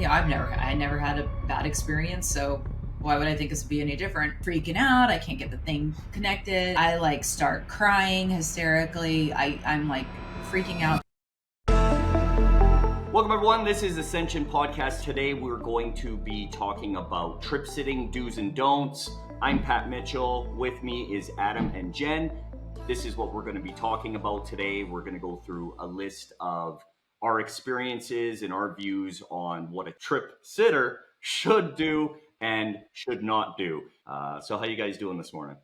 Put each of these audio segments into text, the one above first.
I never had a bad experience, so why would I think this would be any different? Freaking out, I can't get the thing connected. I like start crying hysterically. I'm like freaking out. Welcome everyone, this is Ascension Podcast. Today we're going to be talking about trip sitting, do's and don'ts. I'm Pat Mitchell, with me is Adam and Jen. This is what we're going to be talking about today. We're going to go through a list of our experiences and our views on what a trip sitter should do and should not do. So how you guys doing this morning?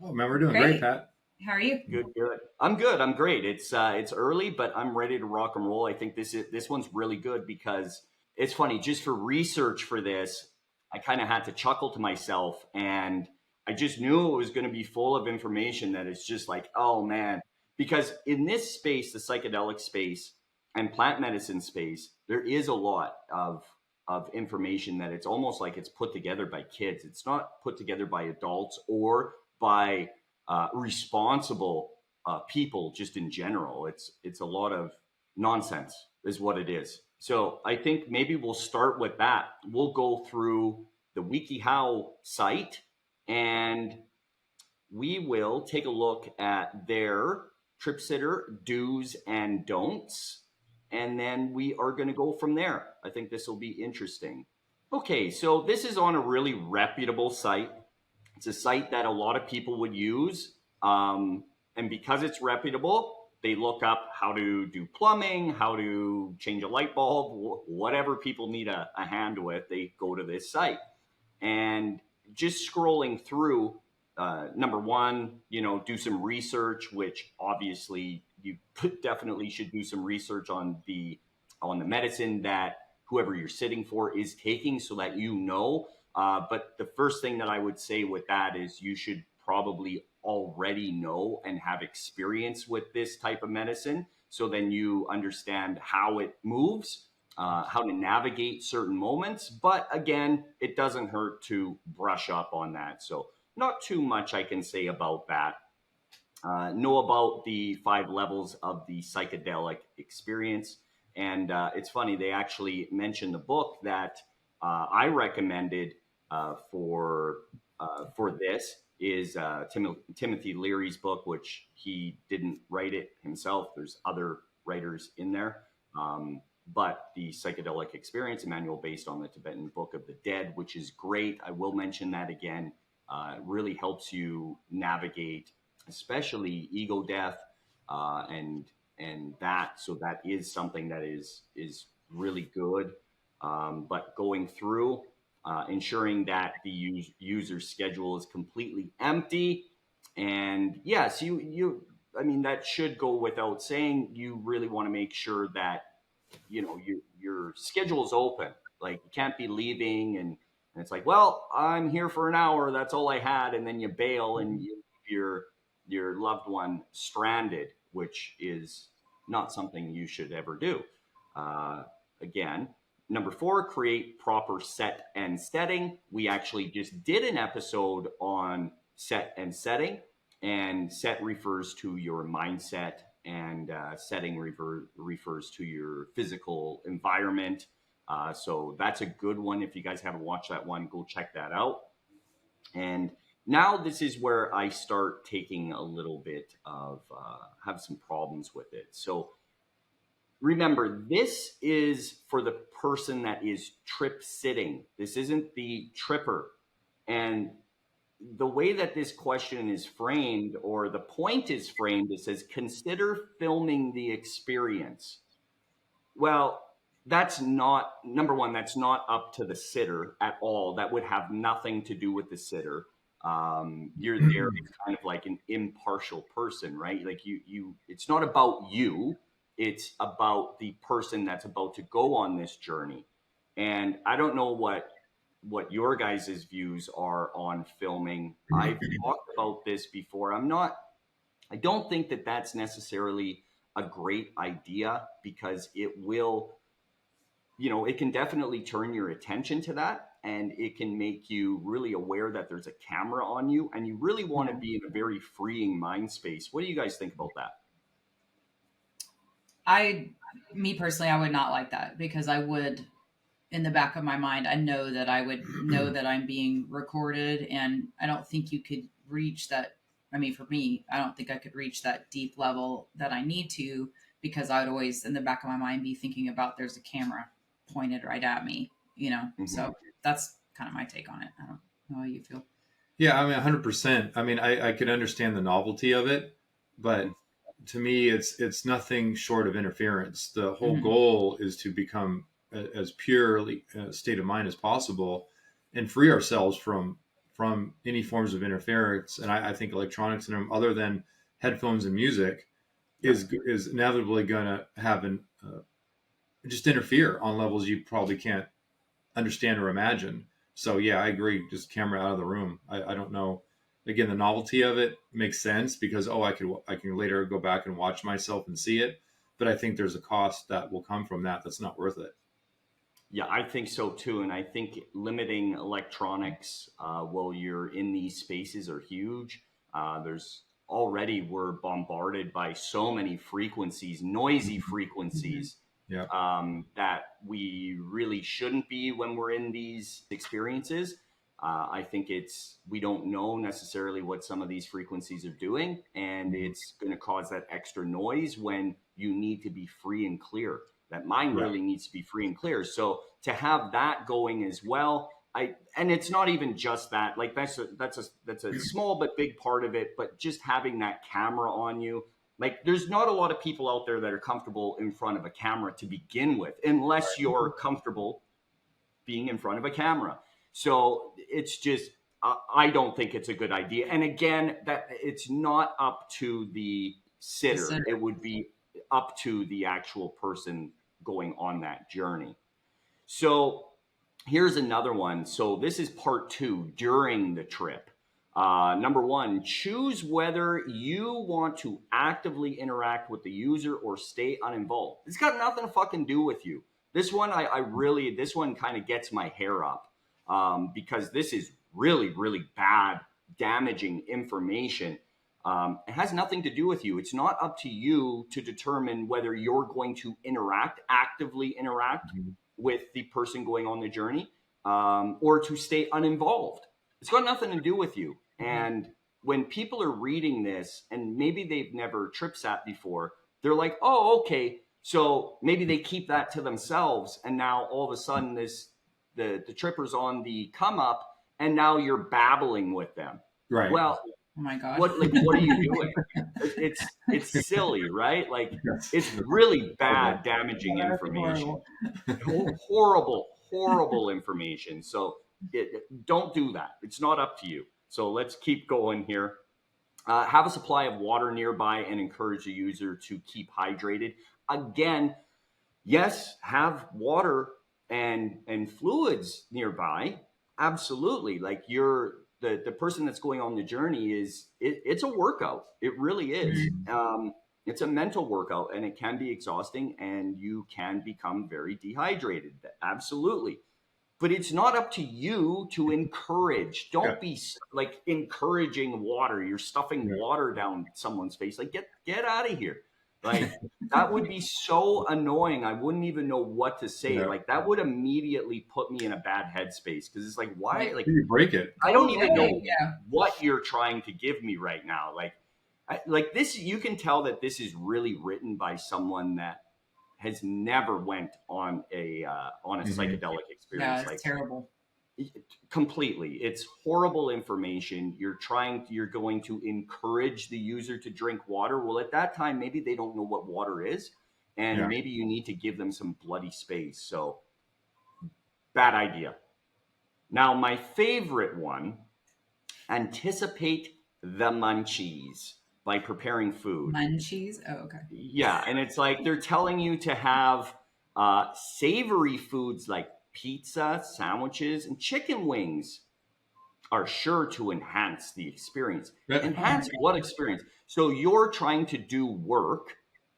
Oh man, we're doing great, Pat. How are you? Good. I'm good. I'm great. It's early, but I'm ready to rock and roll. I think this one's really good because it's funny. Just for research for this, I kind of had to chuckle to myself, and I just knew it was going to be full of information that is just like, oh man, because in this space, the psychedelic space and plant medicine space, there is a lot of information that it's almost like it's put together by kids. It's not put together by adults or by responsible people just in general. It's a lot of nonsense is what it is. So I think maybe we'll start with that. We'll go through the WikiHow site and we will take a look at their trip sitter do's and don'ts. And then we are going to go from there. I think this will be interesting. Okay, so this is on a really reputable site. It's a site that a lot of people would use. And because it's reputable, they look up how to do plumbing, how to change a light bulb, whatever people need a hand with, they go to this site. And just scrolling through, number one, do some research, which obviously you definitely should do some research on the medicine that whoever you're sitting for is taking so that you know. But the first thing that I would say with that is you should probably already know and have experience with this type of medicine. So then you understand how it moves, how to navigate certain moments. But again, it doesn't hurt to brush up on that. So not too much I can say about that. Know about the 5 levels of the psychedelic experience. And it's funny, they actually mentioned the book that I recommended for this is Timothy Leary's book, which he didn't write it himself. There's other writers in there. But the Psychedelic Experience, a manual based on the Tibetan Book of the Dead, which is great. I will mention that again. It really helps you navigate, especially ego death and that. So that is something that is really good. But going through, ensuring that the user schedule is completely empty. And yes, I mean, that should go without saying. You really want to make sure that, your schedule is open. Like you can't be leaving and it's like, well, I'm here for an hour. That's all I had. And then you bail and you leave your loved one stranded, which is not something you should ever do. Again, number 4, create proper set and setting. We actually just did an episode on set and setting, and set refers to your mindset, and setting refers to your physical environment. So that's a good one. If you guys haven't watched that one, go check that out. And now this is where I start taking a little bit of, have some problems with it. So remember, this is for the person that is trip sitting. This isn't the tripper. And the way that this question is framed, or the point is framed, it says, consider filming the experience. Well, that's not, number one, that's not up to the sitter at all. That would have nothing to do with the sitter. You're there as kind of like an impartial person, right? Like it's not about you. It's about the person that's about to go on this journey. And I don't know what your guys' views are on filming. I've talked about this before. I don't think that that's necessarily a great idea, because it will, it can definitely turn your attention to that, and it can make you really aware that there's a camera on you, and you really want to be in a very freeing mind space. What do you guys think about that? Me personally, I would not like that, because I would in the back of my mind, I know that I would know that I'm being recorded, and I don't think you could reach that. I mean, for me, I don't think I could reach that deep level that I need to, because I would always, in the back of my mind, be thinking about there's a camera pointed right at me, you know? Mm-hmm. So that's kind of my take on it. I don't know how you feel. Yeah, I mean, 100%. I mean, I could understand the novelty of it, but to me, it's nothing short of interference. The whole goal is to become as purely state of mind as possible and free ourselves from any forms of interference. And I think electronics and other than headphones and music is inevitably going to have just interfere on levels you probably can't understand or imagine. So yeah, I agree. Just camera out of the room. I don't know. Again, the novelty of it makes sense because I can later go back and watch myself and see it. But I think there's a cost that will come from that that's not worth it. Yeah, I think so too. And I think limiting electronics while you're in these spaces are huge. There's already, we're bombarded by so many frequencies, noisy frequencies, Yeah. that we really shouldn't be when we're in these experiences. I think we don't know necessarily what some of these frequencies are doing, and it's going to cause that extra noise when you need to be free and clear. That mind really needs to be free and clear. So to have that going as well, and it's not even just that. Like that's a small but big part of it. But just having that camera on you, like there's not a lot of people out there that are comfortable in front of a camera to begin with, unless you're comfortable being in front of a camera. So it's just, I don't think it's a good idea. And again, that it's not up to the sitter. It would be up to the actual person going on that journey. So here's another one. So this is part 2 during the trip. Number 1, choose whether you want to actively interact with the user or stay uninvolved. It's got nothing to fucking do with you. This one, this one kind of gets my hair up because this is really, really bad, damaging information. It has nothing to do with you. It's not up to you to determine whether you're going to actively interact with the person going on the journey, or to stay uninvolved. It's got nothing to do with you. And when people are reading this and maybe they've never trip sat before, they're like, oh, okay. So maybe they keep that to themselves. And now all of a sudden the tripper's on the come up and now you're babbling with them. Right. Well, oh my God. what are you doing? It's silly, right? Like it's really bad, damaging information. Horrible information. So don't do that. It's not up to you. So let's keep going here. Have a supply of water nearby and encourage the user to keep hydrated. Again, yes, have water and fluids nearby. Absolutely. Like the person that's going on the journey it's a workout. It really is. It's a mental workout and it can be exhausting and you can become very dehydrated. Absolutely. But it's not up to you to encourage. Don't be like encouraging water. You're stuffing water down someone's face. Like get out of here. Like that would be so annoying. I wouldn't even know what to say. Yeah. Like that would immediately put me in a bad headspace because it's like, why? Like you break it. I don't even know what you're trying to give me right now. Like this, you can tell that this is really written by someone that has never went on a psychedelic experience. Yeah, it's terrible. Completely. It's horrible information. You're going to encourage the user to drink water. Well, at that time, maybe they don't know what water is, and maybe you need to give them some bloody space. So bad idea. Now, my favorite one, anticipate the munchies by preparing food. Munchies? Oh, okay. Yeah, and it's like they're telling you to have savory foods like pizza, sandwiches, and chicken wings are sure to enhance the experience. Enhance what experience? So you're trying to do work,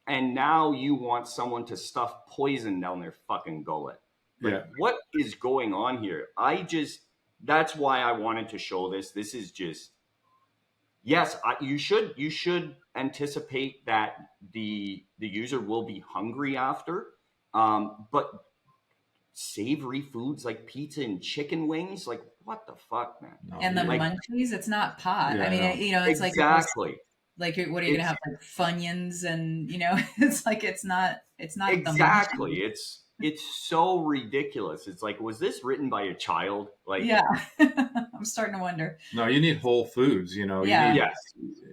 and now you want someone to stuff poison down their fucking gullet. Like, what is going on here? That's why I wanted to show this. This is just... Yes, you should anticipate that the user will be hungry after, but savory foods like pizza and chicken wings. Like, what the fuck, man? No, And the Like, munchies, it's not pot. Yeah, I mean, no. it's like exactly. like what are you gonna It's have, like Funyuns, and it's like it's not the exactly. munchie. It's so ridiculous. It's like, was this written by a child? Like, Yeah. I'm starting to wonder. No, you need whole foods. You Yeah. need, yes,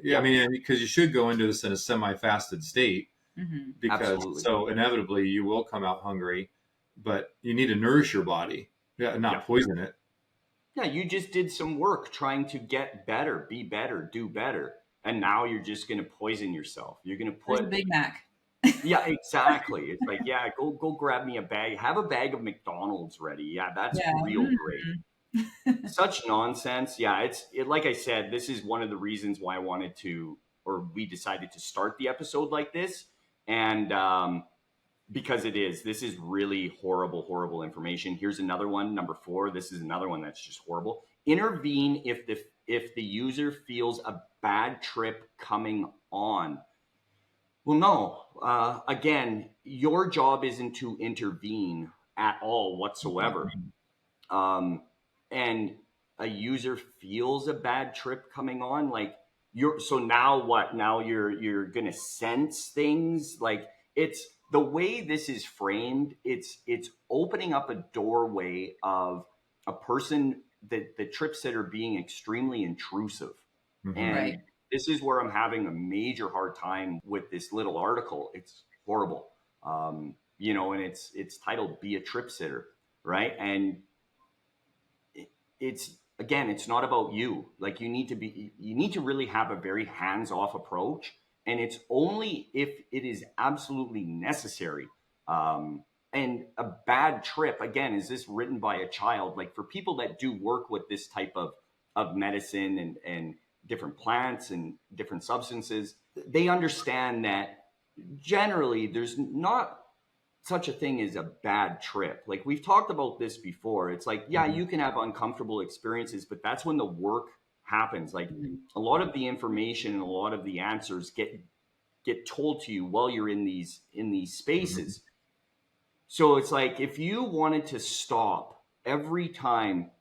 yeah. I mean, because you should go into this in a semi-fasted state, Hmm. because absolutely. so inevitably you will come out hungry, but you need to nourish your body, not Yeah. poison it. Yeah, you just did some work trying to get better, be better, do better. And now you're just going to poison yourself. You're going to There's a put, Big Mac. yeah, exactly. It's like, yeah, go grab me a bag. Have a bag of McDonald's ready. Yeah, that's Yeah. real great. Such nonsense. Yeah, like I said, this is one of the reasons why I wanted to, or we decided to start the episode like this. And because this is really horrible information. Here's another one, number 4. This is another one that's just horrible. Intervene if the user feels a bad trip coming on. Well, no. Again, your job isn't to intervene at all whatsoever. And a user feels a bad trip coming on, like so now what? Now you're gonna sense things. Like, it's the way this is framed. It's opening up a doorway of a person that the trip sitter being extremely intrusive. Mhm. And Right. this is where I'm having a major hard time with this little article. It's horrible. And it's titled "Be a Trip Sitter," right? And it's not about you. Like, you need to really have a very hands-off approach, and it's only if it is absolutely necessary. And a bad trip, again, is this written by a child? Like, for people that do work with this type of medicine and different plants and different substances, they understand that generally there's not such a thing as a bad trip. Like, we've talked about this before. It's like, yeah, you can have uncomfortable experiences, but that's when the work happens. Like, a lot of the information and a lot of the answers get told to you while you're in these spaces. So it's like, if you wanted to stop every time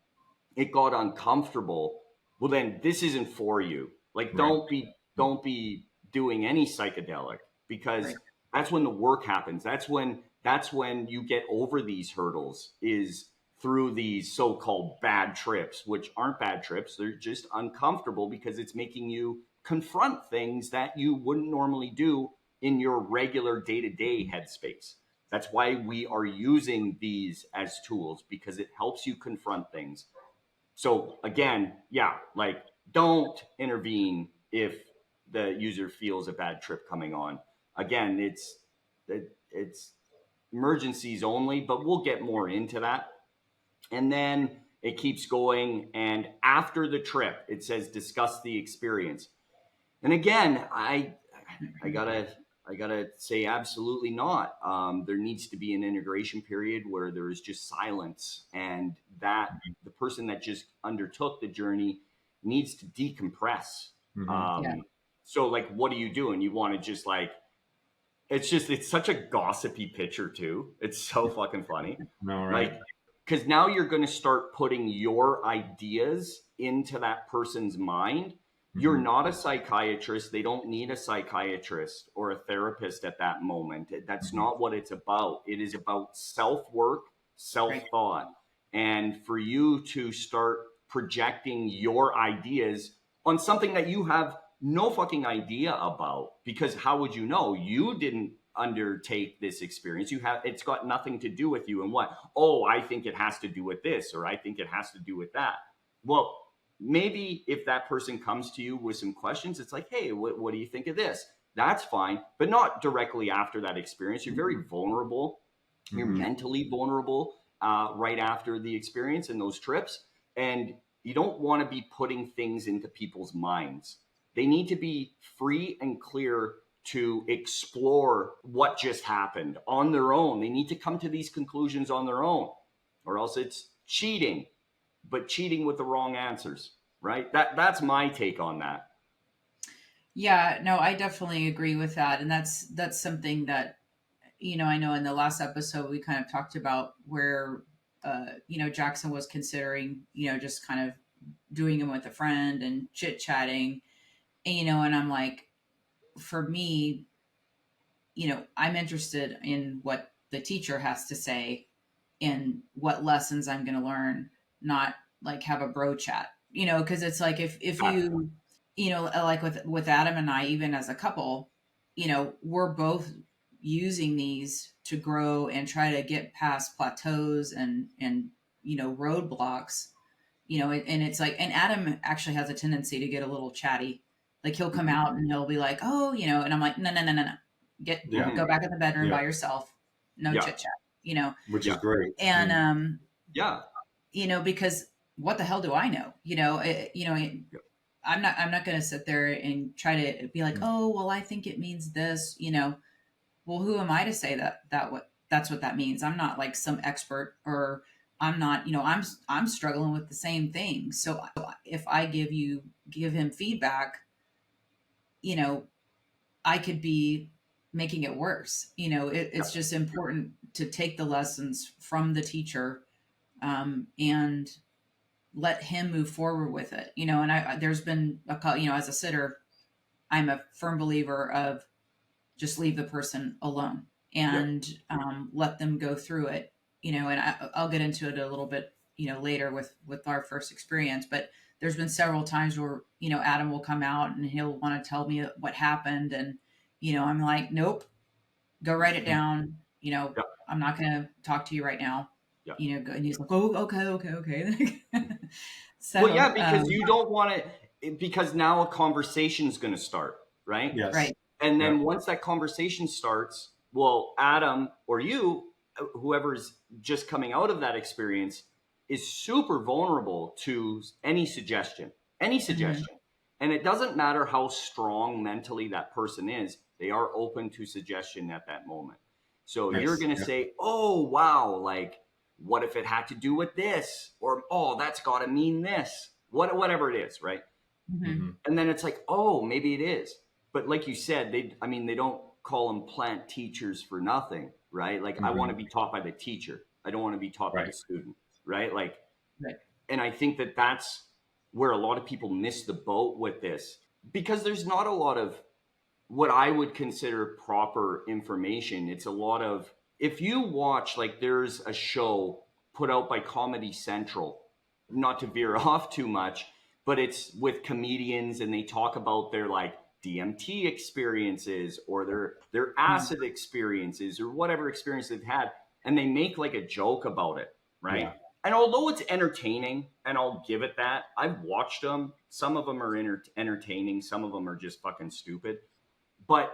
it got uncomfortable, well, then this isn't for you. Like, don't be doing any psychedelic, because Right. that's when the work happens. That's when you get over these hurdles, is through these so-called bad trips, which aren't bad trips. They're just uncomfortable because it's making you confront things that you wouldn't normally do in your regular day-to-day headspace. That's why we are using these as tools, because it helps you confront things. So again, yeah, like, don't intervene if the user feels a bad trip coming on. Again, it's emergencies only, but we'll get more into that. And then it keeps going, and after the trip, it says discuss the experience. And again, I gotta say, absolutely not. There needs to be an integration period where there is just silence, and that the person that just undertook the journey needs to decompress. Yeah. So, like, what are you doing? You want to just, like, it's such a gossipy picture too. It's so fucking funny. No, right. Like, because now you're going to start putting your ideas into that person's mind. You're not a psychiatrist. They don't need a psychiatrist or a therapist at that moment. That's not what it's about. It is about self-work, self-thought. And for you to start projecting your ideas on something that you have no fucking idea about, because how would you know? You didn't undertake this experience. It's got nothing to do with you. And what? Oh, I think it has to do with this, or I think it has to do with that. Well, maybe if that person comes to you with some questions, it's like, hey, what do you think of this? That's fine, but not directly after that experience. You're very vulnerable. You're mentally vulnerable right after the experience and those trips. And you don't want to be putting things into people's minds. They need to be free and clear to explore what just happened on their own. They need to come to these conclusions on their own, or else it's cheating, but cheating with the wrong answers, right? That's my take on that. Yeah, no, I definitely agree with that. And that's something that, I know in the last episode we kind of talked about where, Jackson was considering, just kind of doing him with a friend and chit chatting, and I'm like, for me, I'm interested in what the teacher has to say and what lessons I'm going to learn, not like have a bro chat, because it's like if you, like with Adam and I, even as a couple, we're both using these to grow and try to get past plateaus and roadblocks, and it's like, and Adam actually has a tendency to get a little chatty. Like he'll come out and he'll be like, oh, and I'm like, no, no, no, no, no. Go back in the bedroom by yourself. No chit chat, which is great. and Yeah. because what the hell do I know? I'm not going to sit there and try to be like, oh, well, I think it means this, well, who am I to say that's what that means? I'm not like some expert, or I'm not, I'm struggling with the same thing. So if I give him feedback, I could be making it worse. It's just important to take the lessons from the teacher, and let him move forward with it. And there's been as a sitter, I'm a firm believer of just leave the person alone and let them go through it. And I'll get into it a little bit, later with our first experience, but there's been several times where, Adam will come out and he'll want to tell me what happened. And, I'm like, nope, go write it down. I'm not going to talk to you right now. And he's like, oh, okay. So, well, yeah, because you don't want to, because now a conversation is going to start, right? Yes. Right. And then once that conversation starts, well, Adam or you, whoever's just coming out of that experience, is super vulnerable to any suggestion. Mm-hmm. And it doesn't matter how strong mentally that person is, they are open to suggestion at that moment. So you're going to say, oh, wow, like, what if it had to do with this? Or, oh, that's got to mean this. Whatever it is, right? Mm-hmm. And then it's like, oh, maybe it is. But like you said, they don't call them plant teachers for nothing, right? Like, I want to be taught by the teacher. I don't want to be taught by the student, right? Like, and I think that that's where a lot of people miss the boat with this, because there's not a lot of what I would consider proper information. It's a lot of, if you watch, like, there's a show put out by Comedy Central, not to veer off too much, but it's with comedians and they talk about their like DMT experiences or their acid experiences or whatever experience they've had. And they make like a joke about it, right? Yeah. And although it's entertaining, and I'll give it that, I've watched them. Some of them are entertaining. Some of them are just fucking stupid. But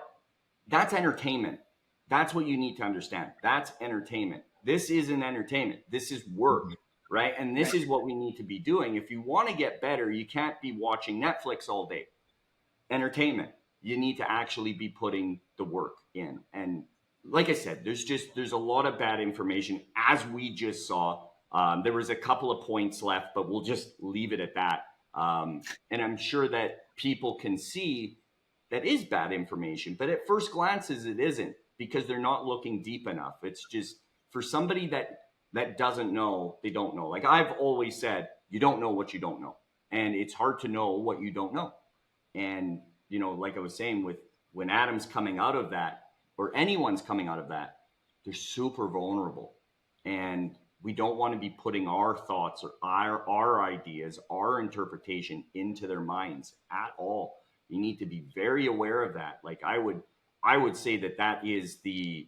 that's entertainment. That's what you need to understand. That's entertainment. This isn't entertainment. This is work, right? And this is what we need to be doing. If you want to get better, you can't be watching Netflix all day. Entertainment. You need to actually be putting the work in. And like I said, there's a lot of bad information, as we just saw. There was a couple of points left, but we'll just leave it at that. And I'm sure that people can see that is bad information, but at first glances, it isn't, because they're not looking deep enough. It's just for somebody that doesn't know, they don't know. Like I've always said, you don't know what you don't know. And it's hard to know what you don't know. And, like I was saying, when Adam's coming out of that, or anyone's coming out of that, they're super vulnerable. And we don't want to be putting our thoughts or our ideas, our interpretation into their minds at all. You need to be very aware of that. Like I would say that is the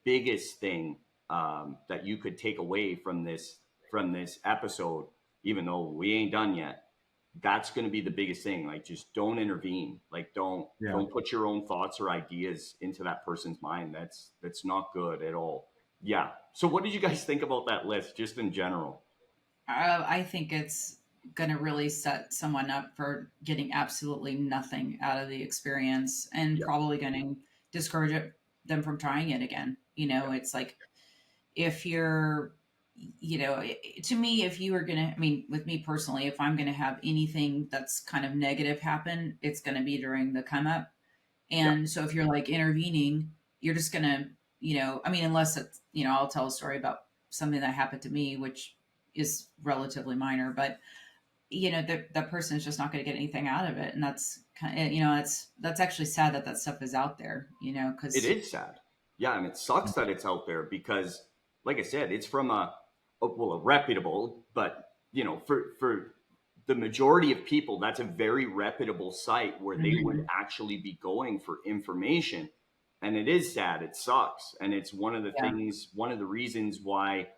biggest thing that you could take away from this episode, even though we ain't done yet. That's going to be the biggest thing. Like, just don't intervene. Like, don't put your own thoughts or ideas into that person's mind. That's not good at all. Yeah. So what did you guys think about that list, just in general? I think it's going to really set someone up for getting absolutely nothing out of the experience, and probably going to discourage them from trying it again. It's like, if you're, to me, if you are going to, with me personally, if I'm going to have anything that's kind of negative happen, it's going to be during the come up. And so if you're like intervening, you're just going to I mean, unless it's, I'll tell a story about something that happened to me, which is relatively minor, but that person is just not going to get anything out of it. And that's kind of, that's actually sad that that stuff is out there, It because is sad. Yeah, and it sucks that it's out there because, like I said, it's from a reputable, but for the majority of people, that's a very reputable site where they would actually be going for information. And it is sad. It sucks, and it's one of the yeah. things, one of the reasons why,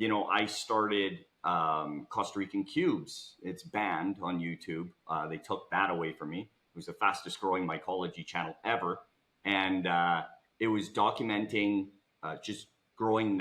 I started Costa Rican Cubes. It's banned on YouTube. They took that away from me. It was the fastest growing mycology channel ever, and it was documenting just growing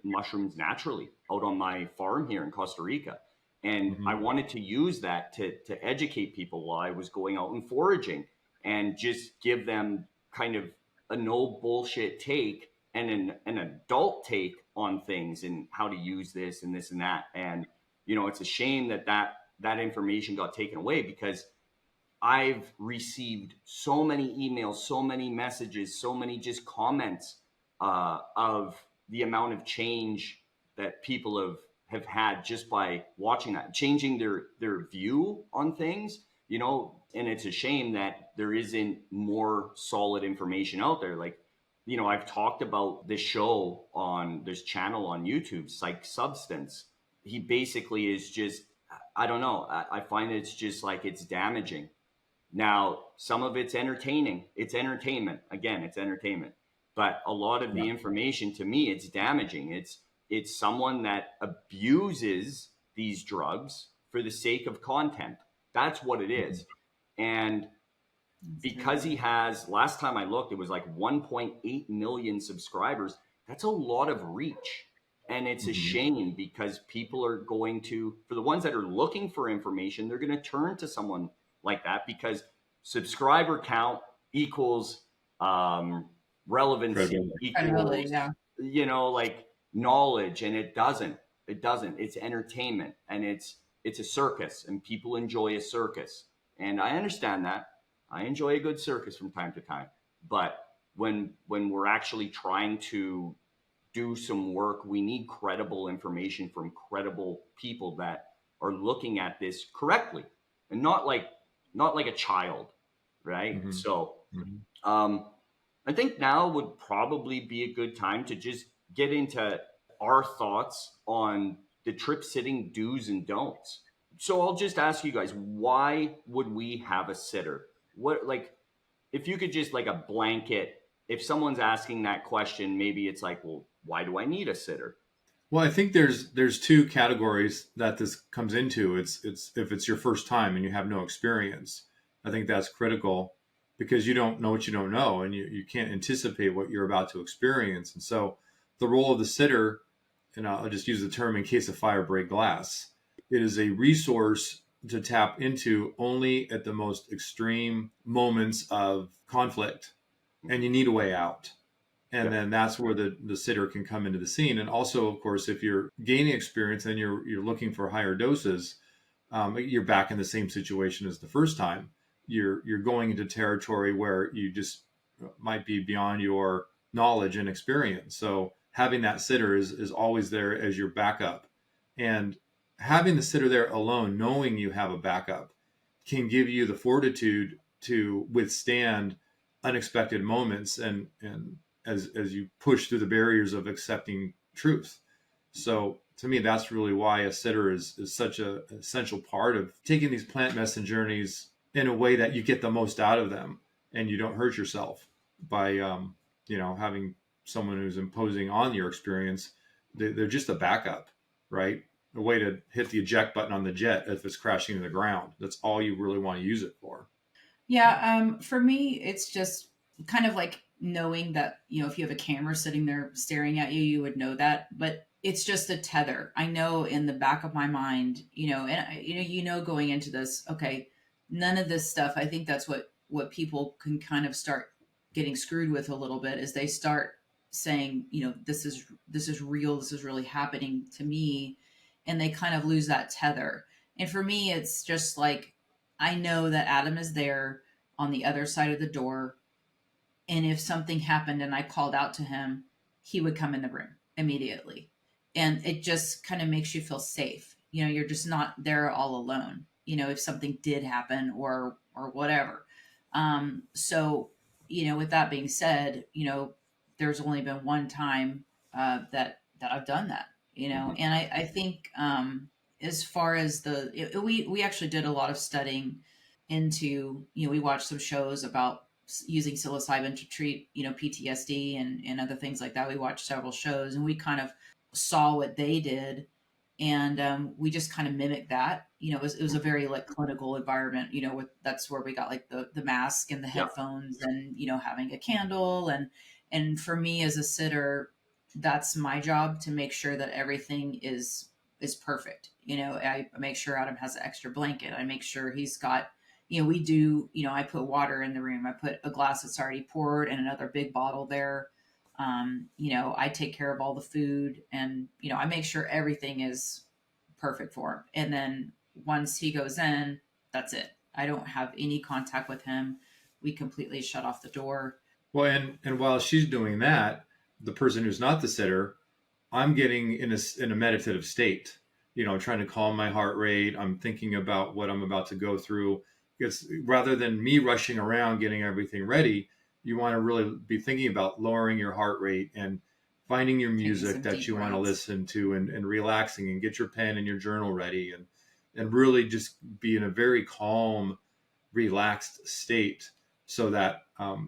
mushrooms naturally out on my farm here in Costa Rica. And I Mm-hmm. wanted to use that to educate people while I was going out and foraging and just give them kind of a no bullshit take and an adult take on things and how to use this and this and that. And, it's a shame that information got taken away because I've received so many emails, so many messages, so many just comments of the amount of change that people have had just by watching that, changing their view on things, and it's a shame that there isn't more solid information out there. Like, I've talked about this show on this channel on YouTube, Psych Substance. He basically is just, I don't know. I find it's just like it's damaging. Now, some of it's entertaining. It's entertainment. Again, it's entertainment. But a lot of Yeah. the information to me, it's damaging. It's someone that abuses these drugs for the sake of content. That's what it Mm-hmm. is. And because he has, last time I looked, it was like 1.8 million subscribers. That's a lot of reach. And it's a Mm-hmm. shame because people are going to, for the ones that are looking for information, they're going to turn to someone like that because subscriber count equals relevancy, Credibility. Credibility, equals, yeah. like knowledge. And it doesn't. It's entertainment and it's a circus and people enjoy a circus. And I understand that. I enjoy a good circus from time to time. But when we're actually trying to do some work, we need credible information from credible people that are looking at this correctly and not like a child, right? Mm-hmm. So Mm-hmm. I think now would probably be a good time to just get into our thoughts on the trip sitting do's and don'ts. So I'll just ask you guys, why would we have a sitter? What, like, if you could just like a blanket, if someone's asking that question, maybe it's like, well, why do I need a sitter? Well, I think there's two categories that this comes into. It's if it's your first time and you have no experience, I think that's critical because you don't know what you don't know and you can't anticipate what you're about to experience. And so the role of the sitter, and I'll just use the term in case of fire break glass, it is a resource to tap into only at the most extreme moments of conflict and you need a way out. And Yeah. then that's where the sitter can come into the scene. And also, of course, if you're gaining experience and you're looking for higher doses, you're back in the same situation as the first time. You're going into territory where you just might be beyond your knowledge and experience. So having that sitter is always there as your backup. And having the sitter there alone, knowing you have a backup, can give you the fortitude to withstand unexpected moments and as you push through the barriers of accepting truth. So to me, that's really why a sitter is such an essential part of taking these plant medicine journeys in a way that you get the most out of them and you don't hurt yourself by, having someone who's imposing on your experience. They're just a backup, right? A way to hit the eject button on the jet if it's crashing to the ground. That's all you really want to use it for. Yeah, for me, it's just kind of like knowing that, if you have a camera sitting there staring at you, you would know that. But it's just a tether. I know in the back of my mind, and going into this, okay, none of this stuff. I think that's what people can kind of start getting screwed with a little bit is they start saying, this is real, this is really happening to me, and they kind of lose that tether. And for me, it's just like I know that Adam is there on the other side of the door. And if something happened and I called out to him, he would come in the room immediately. And it just kind of makes you feel safe. You know, you're just not there all alone, you know, if something did happen or whatever. So, you know, with that being said, you know, there's only been one time that I've done that, you know, Mhm. and I think as far as we actually did a lot of studying into, you know, we watched some shows about using psilocybin to treat, you know, PTSD and other things like that. We watched several shows and we kind of saw what they did, and we just kind of mimicked that. You know, it was a very like clinical environment. You know, with that's where we got like the mask and the Yeah. headphones, and you know, having a candle, and for me as a sitter, that's my job to make sure that everything is perfect. You know, I make sure Adam has an extra blanket. I make sure he's got, you know, we do, you know, I put water in the room. I put a glass that's already poured and another big bottle there. You know, I take care of all the food, and, you know, I make sure everything is perfect for him. And then once he goes in, that's it. I don't have any contact with him. We completely shut off the door. Well, and while she's doing that, the person who's not the sitter, I'm getting in a meditative state. You know, I'm trying to calm my heart rate. I'm thinking about what I'm about to go through. Because rather than me rushing around getting everything ready, you want to really be thinking about lowering your heart rate and finding your Taking music some that deep you want to breaths. listen to, and relaxing, and get your pen and your journal ready, and really just be in a very calm, relaxed state, so that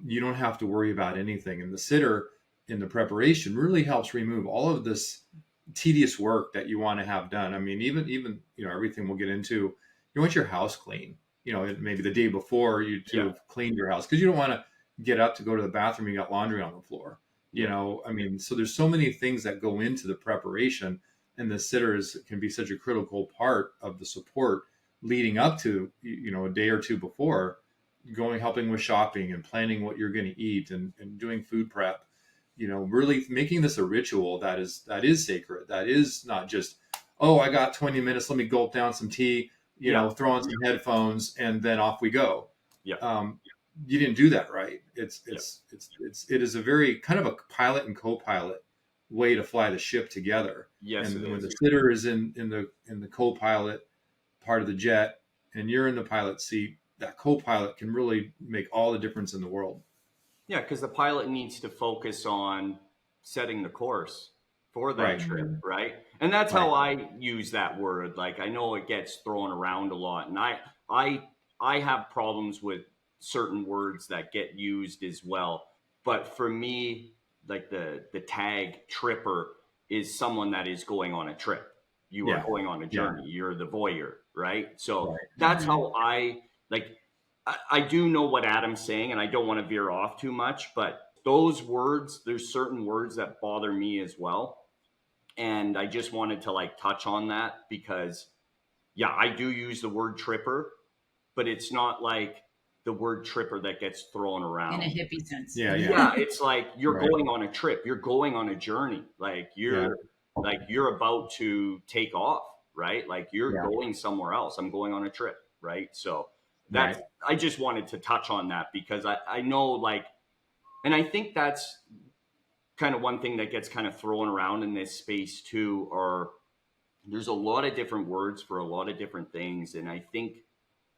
you don't have to worry about anything. And the sitter in the preparation really helps remove all of this tedious work that you want to have done. I mean, even you know, everything we'll get into. You want your house clean. You know, maybe the day before you to Yeah. have cleaned your house, because you don't want to get up to go to the bathroom. You got laundry on the floor. You Yeah. know, I mean, so there's so many things that go into the preparation, and the sitters can be such a critical part of the support leading up to, you know, a day or two before, going helping with shopping and planning what you're going to eat, and doing food prep. You know, really making this a ritual that is sacred, that is not just, oh, I got 20 minutes, let me gulp down some tea, you Yeah. know, throw on some headphones, and then off we go. Yeah. um, you didn't do that right. Yeah. It is a very kind of a pilot and co-pilot way to fly the ship together. Yes, it And when is. the sitter is in the co-pilot part of the jet, and you're in the pilot seat, that co-pilot can really make all the difference in the world. Yeah, because the pilot needs to focus on setting the course for that Right. trip, Mhm. right? And that's Right. how I use that word. Like I know it gets thrown around a lot, and I I have problems with certain words that get used as well. But for me, like the tag tripper is someone that is going on a trip. You are Yeah. going on a Yeah. journey. You're the voyeur, right? So Right. that's Mhm. how I like. I do know what Adam's saying, and I don't want to veer off too much, but those words, there's certain words that bother me as well. And I just wanted to like touch on that because, yeah, I do use the word tripper, but it's not like the word tripper that gets thrown In a around. hippie sense. Yeah. Yeah. Yeah, it's like you're Right. going on a trip, you're going on a journey. Yeah. Like you're about to take off, right? Like you're Yeah. going somewhere else. I'm going on a trip, right? So that's Right. I just wanted to touch on that because I know like and I think that's kind of one thing that gets kind of thrown around in this space too, or there's a lot of different words for a lot of different things. And I think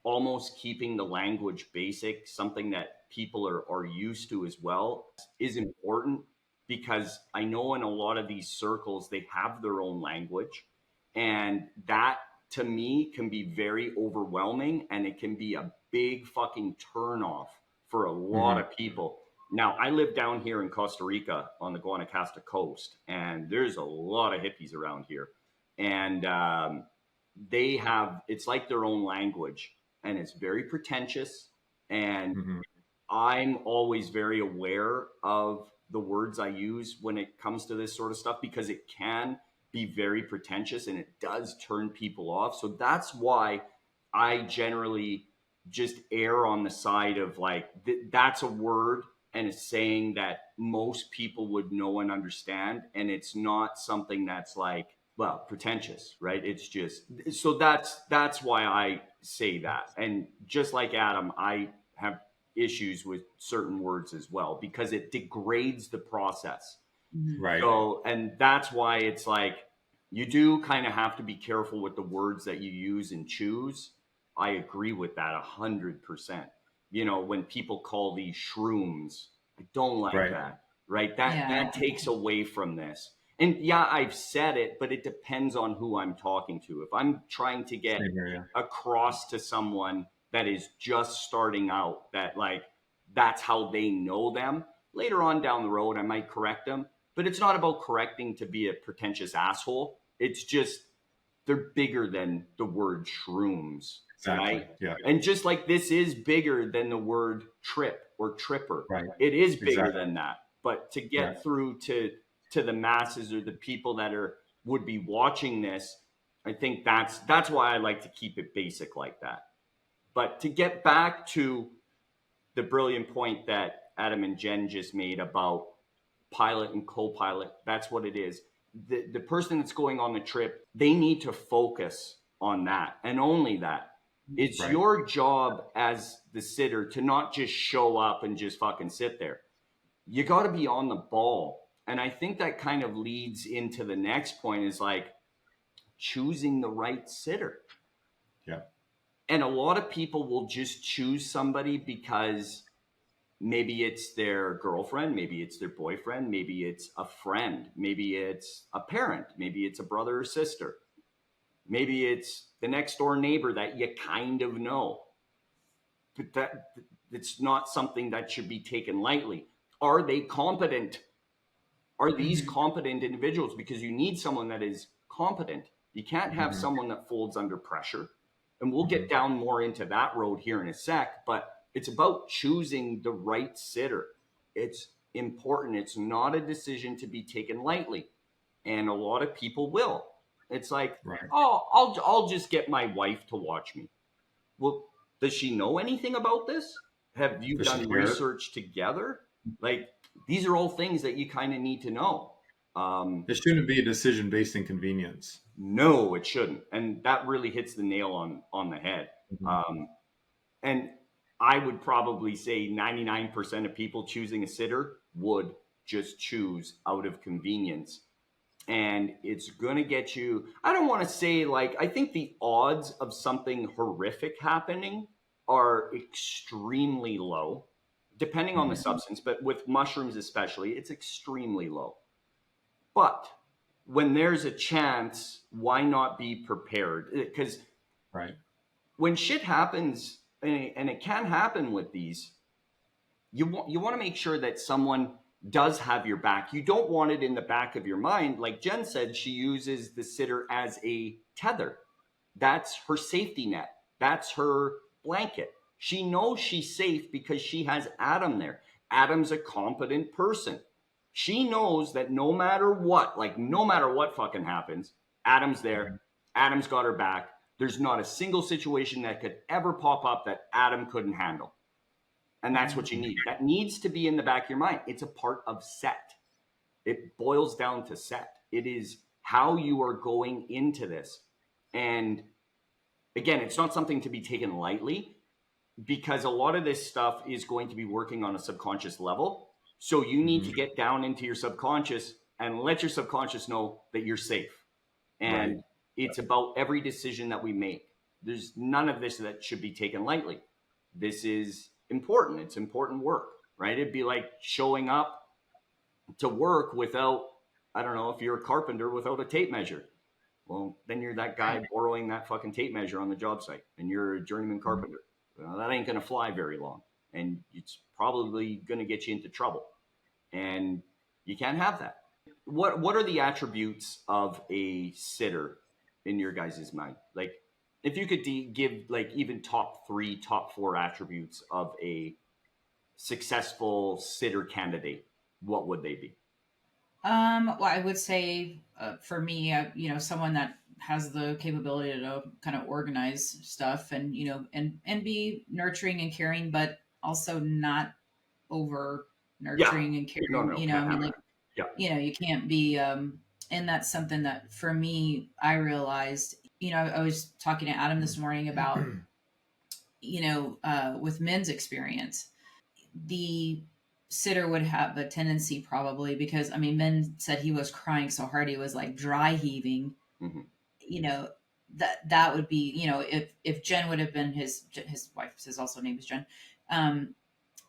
almost keeping the language basic, something that people are used to as well, is important because I know in a lot of these circles, they have their own language. And that to me can be very overwhelming and it can be a big fucking turnoff for a lot Hmm. of people. Now, I live down here in Costa Rica on the Guanacaste coast, and there's a lot of hippies around here. And they have, it's like their own language and it's very pretentious. And Hmm. I'm always very aware of the words I use when it comes to this sort of stuff because it can be very pretentious and it does turn people off. So that's why I generally just err on the side of like, that's a word and a saying that most people would know and understand. And it's not something that's like, well, pretentious, right? It's just so that's why I say that. And just like Adam, I have issues with certain words as well because it degrades the process. Mhm. Right. So, and that's why it's like you do kind of have to be careful with the words that you use and choose. I agree with that 100%. You know, when people call these shrooms, I don't like Right. that, right? That Yeah. takes away from this. And yeah, I've said it, but it depends on who I'm talking to. If I'm trying to get Same here. Yeah. across to someone that is just starting out, that like that's how they know them, later on down the road, I might correct them, but it's not about correcting to be a pretentious asshole. It's just they're bigger than the word shrooms, Exactly. right? Yeah. And just like this is bigger than the word trip or tripper, Right. it is bigger Exactly. than that. But to Yeah. get through to the masses or the people that are would be watching this, I think that's why I like to keep it basic like that. But to get back to the brilliant point that Adam and Jen just made about pilot and co-pilot, that's what it is. The person that's going on the trip, they need to focus on that and only that. It's Right. your job as the sitter to not just show up and just fucking sit there. You got to be on the ball. And I think that kind of leads into the next point is like choosing the right sitter. Yeah. And a lot of people will just choose somebody because maybe it's their girlfriend, maybe it's their boyfriend, maybe it's a friend, maybe it's a parent, maybe it's a brother or sister, maybe it's the next door neighbor that you kind of know. But that it's not something that should be taken lightly. Are they competent? Are these Mhm. competent individuals? Because you need someone that is competent. You can't have Hmm. someone that folds under pressure. And we'll Hmm. get down more into that road here in a sec, but it's about choosing the right sitter. It's important. It's not a decision to be taken lightly. And a lot of people will. It's like, Right. oh, I'll just get my wife to watch me. Well, does she know anything about this? Have you Does she done care? research together? Like, these are all things that you kind of need to know. It shouldn't be a decision based in convenience. No, it shouldn't, and that really hits the nail on the head. Hmm. Um, and I would probably say 99% of people choosing a sitter would just choose out of convenience. And it's going to get you, I don't want to say like, I think the odds of something horrific happening are extremely low, depending on the Hmm. substance, but with mushrooms especially, it's extremely low. But when there's a chance, why not be prepared? Because Right. when shit happens, and it can happen with these, you want to make sure that someone does have your back. You don't want it in the back of your mind. Like Jen said, she uses the sitter as a tether. That's her safety net. That's her blanket. She knows she's safe because she has Adam there. Adam's a competent person. She knows that no matter what, like no matter what fucking happens, Adam's there. Adam's got her back. There's not a single situation that could ever pop up that Adam couldn't handle. And that's what you Mhm. need. That needs to be in the back of your mind. It's a part of set. It boils down to set. It is how you are going into this. And again, it's not something to be taken lightly because a lot of this stuff is going to be working on a subconscious level. So you need Hmm. to get down into your subconscious and let your subconscious know that you're safe. Right. And it's about every decision that we make. There's none of this that should be taken lightly. This is important. It's important work, right? It'd be like showing up to work without, I don't know, if you're a carpenter without a tape measure. Well, then you're that guy Right. borrowing that fucking tape measure on the job site and you're a journeyman carpenter. Well, that ain't going to fly very long. And it's probably going to get you into trouble. And you can't have that. What are the attributes of a sitter in your guys' mind? Like, if you could give like even top three, top four attributes of a successful sitter candidate, what would they be? Well, I would say for me, someone that has the capability to kind of organize stuff and and be nurturing and caring, but also not over Yeah. nurturing and No, caring. no, I can't mean, have like that. Yeah. you can't be. And that's something that for me, I realized. I was talking to Adam this morning about with men's experience. The sitter would have a tendency probably because I mean, men said he was crying so hard he was like dry heaving. Hmm. You know, that would be, you know, if Jen would have been his wife, his also name is Jen. Um,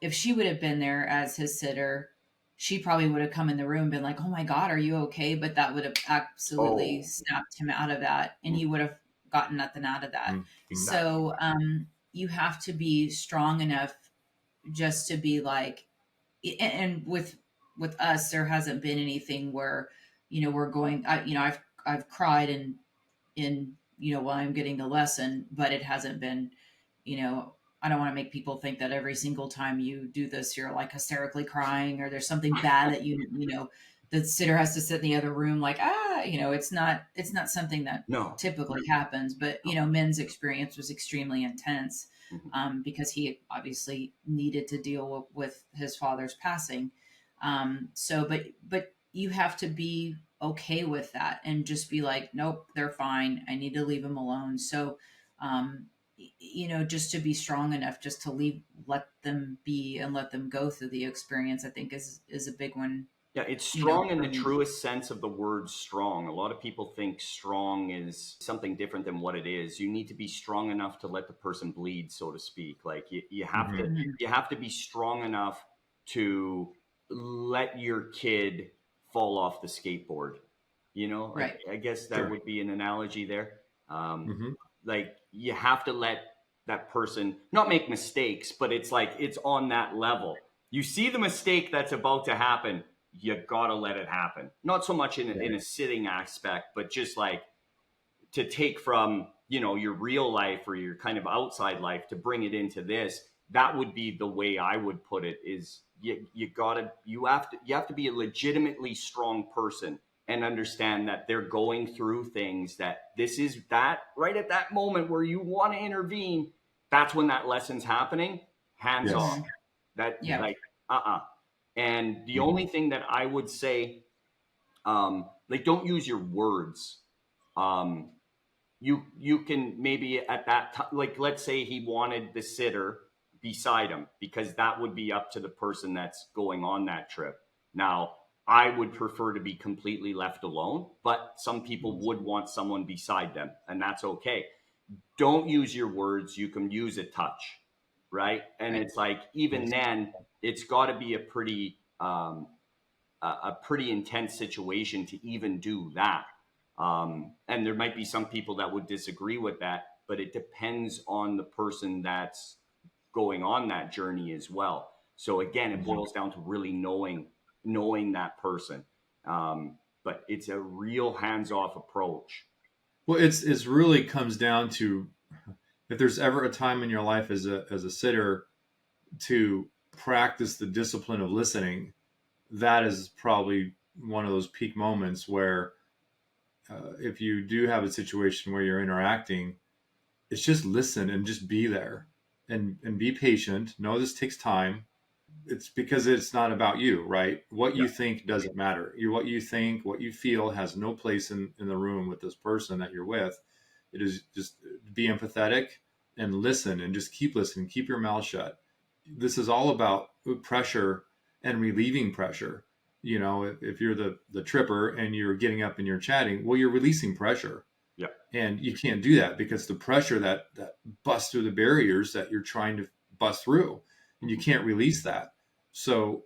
if she would have been there as his sitter, she probably would have come in the room and been like, "Oh my God, are you okay?" But that would have absolutely Oh, snapped him out of that, and he would have gotten nothing out of that. Mm-hmm. that, So you have to be strong enough just to be like, and with us, there hasn't been anything where, you know, we're going. You know, I've cried in, you know, while I'm getting the lesson, but it hasn't been, you know, I don't want to make people think that every single time you do this you're like hysterically crying or there's something bad that you know, the sitter has to sit in the other room like, you know, it's not something that no. typically happens. But you know, Min's experience was extremely intense, Mhm. because he obviously needed to deal with his father's passing. So but you have to be okay with that and just be like, nope, they're fine, I need to leave them alone. So um you know, just to be strong enough just to let them be and let them go through the experience, I think is a big one, Yeah, it's you know, strong in for the me. truest sense of the word strong. A lot of people think strong is something different than what it is. You need to be strong enough to let the person bleed, so to speak. Like you have to Mm-hmm. Mhm. you have to be strong enough to let your kid fall off the skateboard. You know, Right. I guess that Sure. would be an analogy there. Um, Mm-hmm. like you have to let that person not make mistakes, but it's like it's on that level. You see the mistake that's about to happen, you gotta let it happen. Not so much Yeah. in a sitting aspect, but just like to take from, you know, your real life or your kind of outside life to bring it into this. That would be the way I would put it. Is you have to be a legitimately strong person and understand that they're going through things, that this is that right at that moment where you want to intervene. That's when that lesson's happening. Hands off. Yes. Mhm. That Yeah. like and the Mm-hmm. only thing that I would say, like, don't use your words. Um, you can maybe at that time, like, let's say he wanted the sitter beside him, because that would be up to the person that's going on that trip. Now, I would prefer to be completely left alone, but some people would want someone beside them, and that's okay. Don't use your words. You can use a touch, right? And Right. it's like, even Yes. then, it's got to be a pretty intense situation to even do that. And there might be some people that would disagree with that, but it depends on the person that's going on that journey as well. So again, it Mm-hmm. boils down to really knowing that person. But it's a real hands off approach. Well, it's really comes down to, if there's ever a time in your life as a sitter to practice the discipline of listening, that is probably one of those peak moments where, if you do have a situation where you're interacting, it's just listen and just be there, and be patient. Know this takes time. It's because it's not about you, right? What Yeah. you think doesn't matter. What you think, what you feel has no place in the room with this person that you're with. It is just be empathetic and listen, and just keep listening, keep your mouth shut. This is all about pressure and relieving pressure. You know, if you're the tripper and you're getting up and you're chatting, well, you're releasing pressure, Yeah. and you can't do that because the pressure that busts through the barriers that you're trying to bust through, and you Mhm. can't release that. So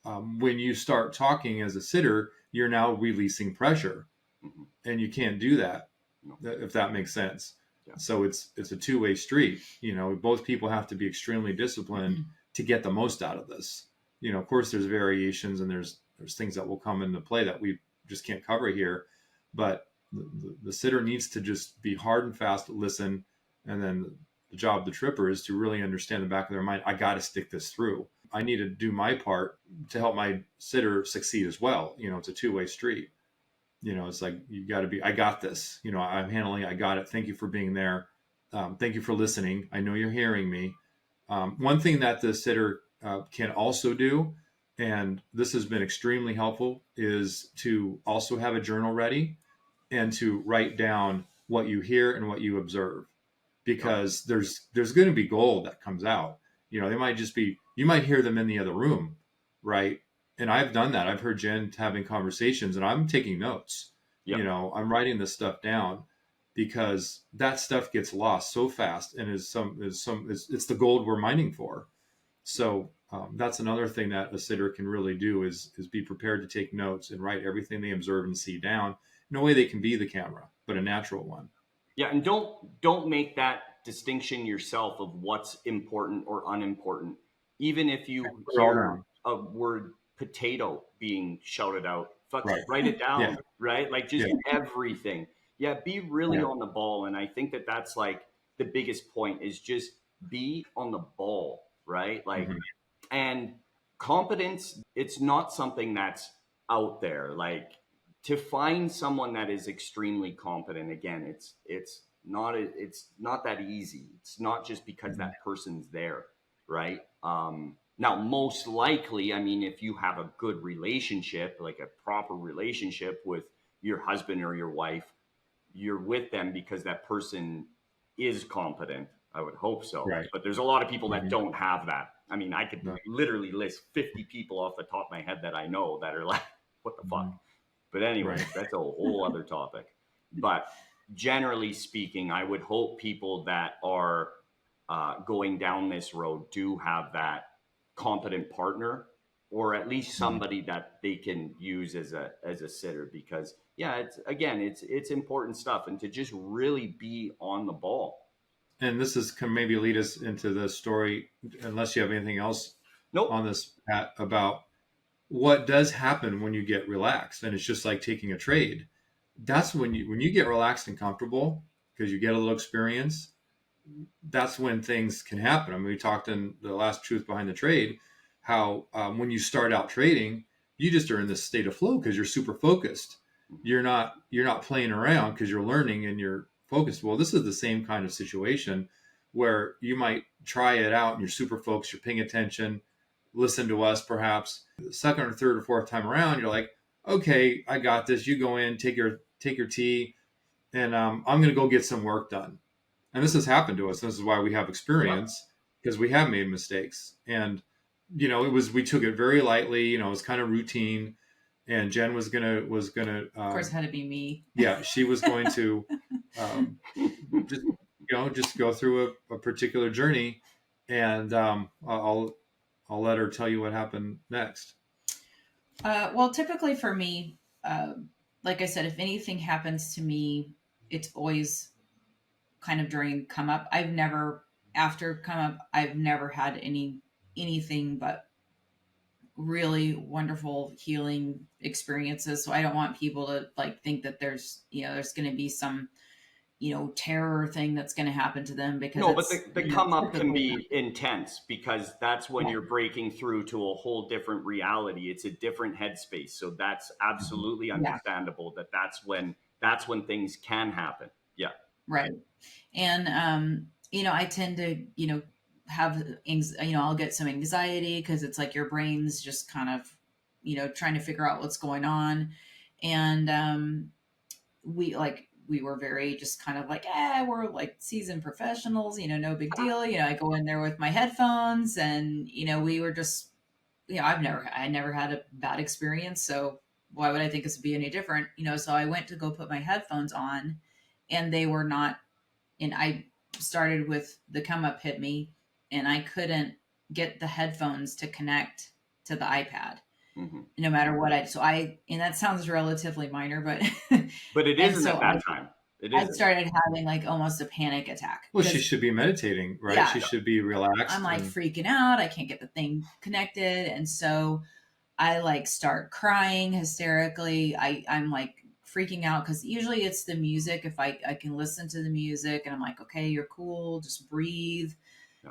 when you start talking as a sitter, you're now releasing pressure, Mhm. and you can't do that, No. if that makes sense. Yeah. So it's a two-way street. You know, both people have to be extremely disciplined to get the most out of this. You know, of course, there's variations, and there's things that will come into play that we just can't cover here, but the sitter needs to just be hard and fast, listen, and then the job of the tripper is to really understand the back of their mind. I got to stick this through. I need to do my part to help my sitter succeed as well. You know, it's a two-way street. You know, it's like, you got to be, I got this, you know, I'm handling, I got it. Thank you for being there. Thank you for listening. I know you're hearing me. One thing that the sitter can also do, and this has been extremely helpful, is to also have a journal ready and to write down what you hear and what you observe, Yeah. because there's going to be gold that comes out. You know, they might just be, you might hear them in the other room, right? And I've done that. I've heard Jen having conversations, and I'm taking notes. Yep. I'm writing this stuff down because that stuff gets lost so fast, and it's the gold we're mining for. So that's another thing that a sitter can really do is be prepared to take notes and write everything they observe and see down in a way they can be the camera, but a natural one. Yeah, and don't make that distinction yourself of what's important or unimportant. Even if you Put it all hear down. a word potato being shouted out, fuck, Right. write it Yeah. down, right? Like just Yeah. everything. Yeah, be really Yeah. on the ball, and I think that that's like the biggest point is just be on the ball, right? Like, Mhm. and competence, it's not something that's out there. Like to find someone that is extremely competent, again, it's not that easy. It's not just because Mhm. that person's there, right? Now, most likely, I mean, if you have a good relationship, like a proper relationship with your husband or your wife, you're with them because that person is competent. I would hope so. Right. But there's a lot of people that Mhm. don't have that. I mean, I could No. literally list 50 people off the top of my head that I know that are like, what the fuck? Mhm. But anyways, Right. that's a whole other topic. But generally speaking, I would hope people that are going down this road do have that competent partner or at least Mhm. somebody that they can use as a sitter because yeah, it's important stuff and to just really be on the ball. And this is can maybe lead us into the story, unless you have anything else on Nope. this, Pat, about what does happen when you get relaxed. And it's just like taking a trade. That's when you get relaxed and comfortable because you get a little experience. That's when things can happen. I mean, we talked in the last truth behind the trade how when you start out trading, you just are in this state of flow because you're super focused. You're not playing around because you're learning and you're focused. Well, this is the same kind of situation where you might try it out and you're super focused. You're paying attention. Listen to us, perhaps. The second or third or fourth time around, you're like, okay, I got this. You go in, take your tea, and I'm going to go get some work done. And this has happened to us. This is why we have Yep. experience because we have made mistakes. And we took it very lightly. It was kind of routine. And Jen was gonna Of course, it had to be me. yeah, she was going to um, just just go through a particular journey, and I'll let her tell you what happened next. Well, typically for me, like I said, if anything happens to me, it's always kind of during come up. After come up, I've never had anything but really wonderful healing experiences. So I don't want people to like think that there's going to be some, terror thing that's going to happen to them because No, but the, it's, the come up can typically be intense because that's when not. you're breaking through to a whole different reality. It's a different headspace. So that's absolutely Yeah. understandable that that's when things can happen. Yeah. Right. And I tend to, have I'll get some anxiety because it's like your brain's just kind of, trying to figure out what's going on. And we were very just kind of like, we're like seasoned professionals, no big deal. I go in there with my headphones and, we were just, I never had a bad experience. So why would I think this would be any different? So I went to go put my headphones on and they were not, and I started with the come up hit me and I couldn't get the headphones to connect to the iPad Hmm. no matter what and that sounds relatively minor, but, But it and isn't so at that time. It I isn't. started having like almost a panic attack Well, she because, should be meditating, right? yeah, She should be I'm relaxed like and freaking out. I can't get the thing connected. And so I like start crying hysterically. I'm like freaking out because usually it's the music. If I can listen to the music and I'm like, okay, you're cool, just breathe, Yeah.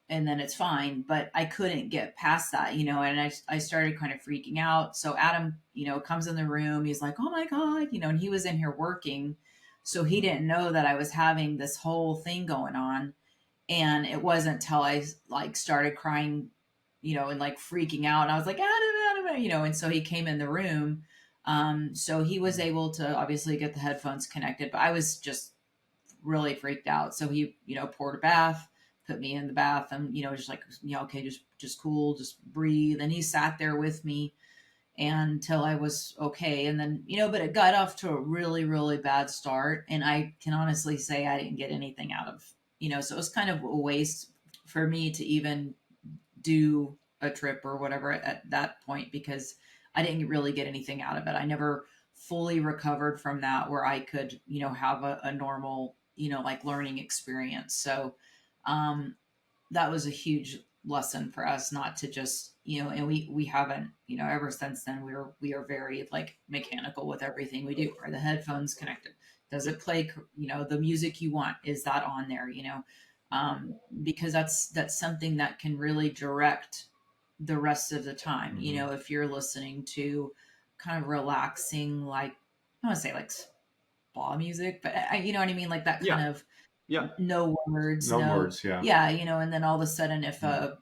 and then it's fine. But I couldn't get past that, and I started kind of freaking out. So Adam, comes in the room. He's like, oh my God, and he was in here working. So he didn't know that I was having this whole thing going on. And it wasn't till I like started crying, and like freaking out. And I was like, and so he came in the room. So he was able to obviously get the headphones connected, but I was just really freaked out. So he, poured a bath, put me in the bath and, just like, okay, just cool, just breathe. And he sat there with me until I was okay. And then, but it got off to a really, really bad start. And I can honestly say I didn't get anything out of, so it was kind of a waste for me to even do a trip or whatever at that point, because I didn't really get anything out of it. I never fully recovered from that where I could, have a normal, like learning experience. So, that was a huge lesson for us not to just, and we haven't, ever since then we are very like mechanical with everything we do. Are the headphones connected? Does it play, the music you want? Is that on there? Because that's something that can really direct the rest of the time. If you're listening to kind of relaxing, like, I want to say like spa music, but you know what I mean? Like that kind of Yeah. no words, No words, yeah. Yeah, and then all of a sudden if For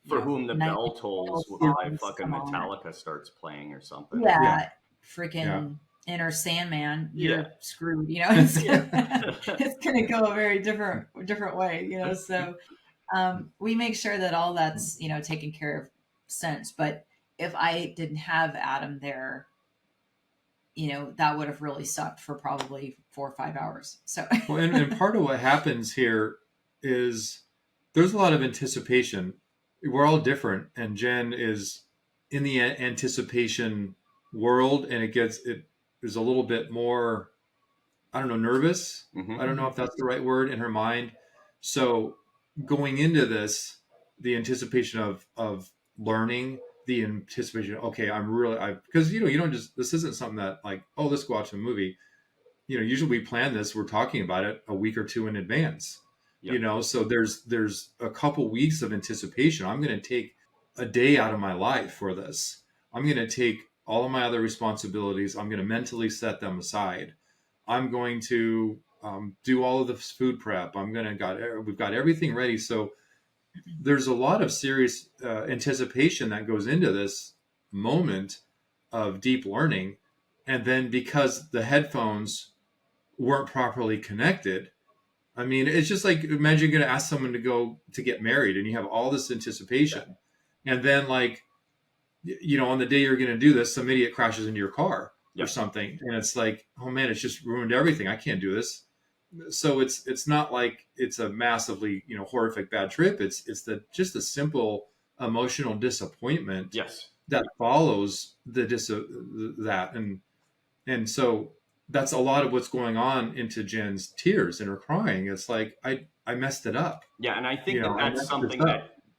Whom the Bell Tolls by fucking come on. Metallica starts playing or something. Yeah. Freaking Inner Sandman, you're screwed, it's gonna go a very different way, so we make sure that all that's, taken care of since. But if I didn't have Adam there, that would have really sucked for probably 4 or 5 hours. So Well, and part of what happens here is there's a lot of anticipation. We're all different, and Jen is in the anticipation world, and it is a little bit more, I don't know, nervous. Mm-hmm. I don't know if that's the right word in her mind. So going into this, the anticipation of learning, the anticipation, okay, because you don't just, this isn't something that like, oh, let's go watch a movie. Usually we plan this, we're talking about it a week or two in advance. Yep. So there's a couple weeks of anticipation. I'm going to take a day out of my life for this. I'm going to take all of my other responsibilities. I'm going to mentally set them aside. I'm going to do all of the food prep. We've got everything ready. So there's a lot of serious anticipation that goes into this moment of deep learning. And then because the headphones weren't properly connected, I mean, it's just like, imagine you're going to ask someone to go to get married and you have all this anticipation. And then like, on the day you're going to do this, some idiot crashes into your car or something. And it's like, oh man, it's just ruined everything. I can't do this. So it's not like it's a massively, horrific bad trip. It's just a simple emotional disappointment that follows that. And so that's a lot of what's going on into Jen's tears and her crying. It's like, I messed it up. Yeah. And I think that's something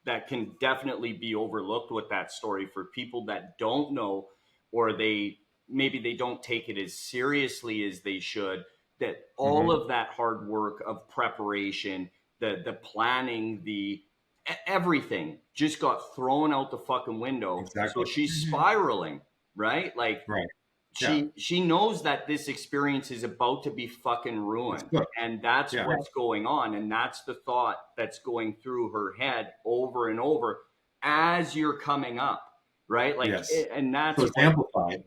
that can definitely be overlooked with that story for people that don't know, or maybe they don't take it as seriously as they should, that all of that hard work of preparation, the planning, everything just got thrown out the fucking window. Exactly. So she's spiraling, right? Like, she knows that this experience is about to be fucking ruined, and that's what's going on, and that's the thought that's going through her head over and over as you're coming up, right? Like, and that's amplified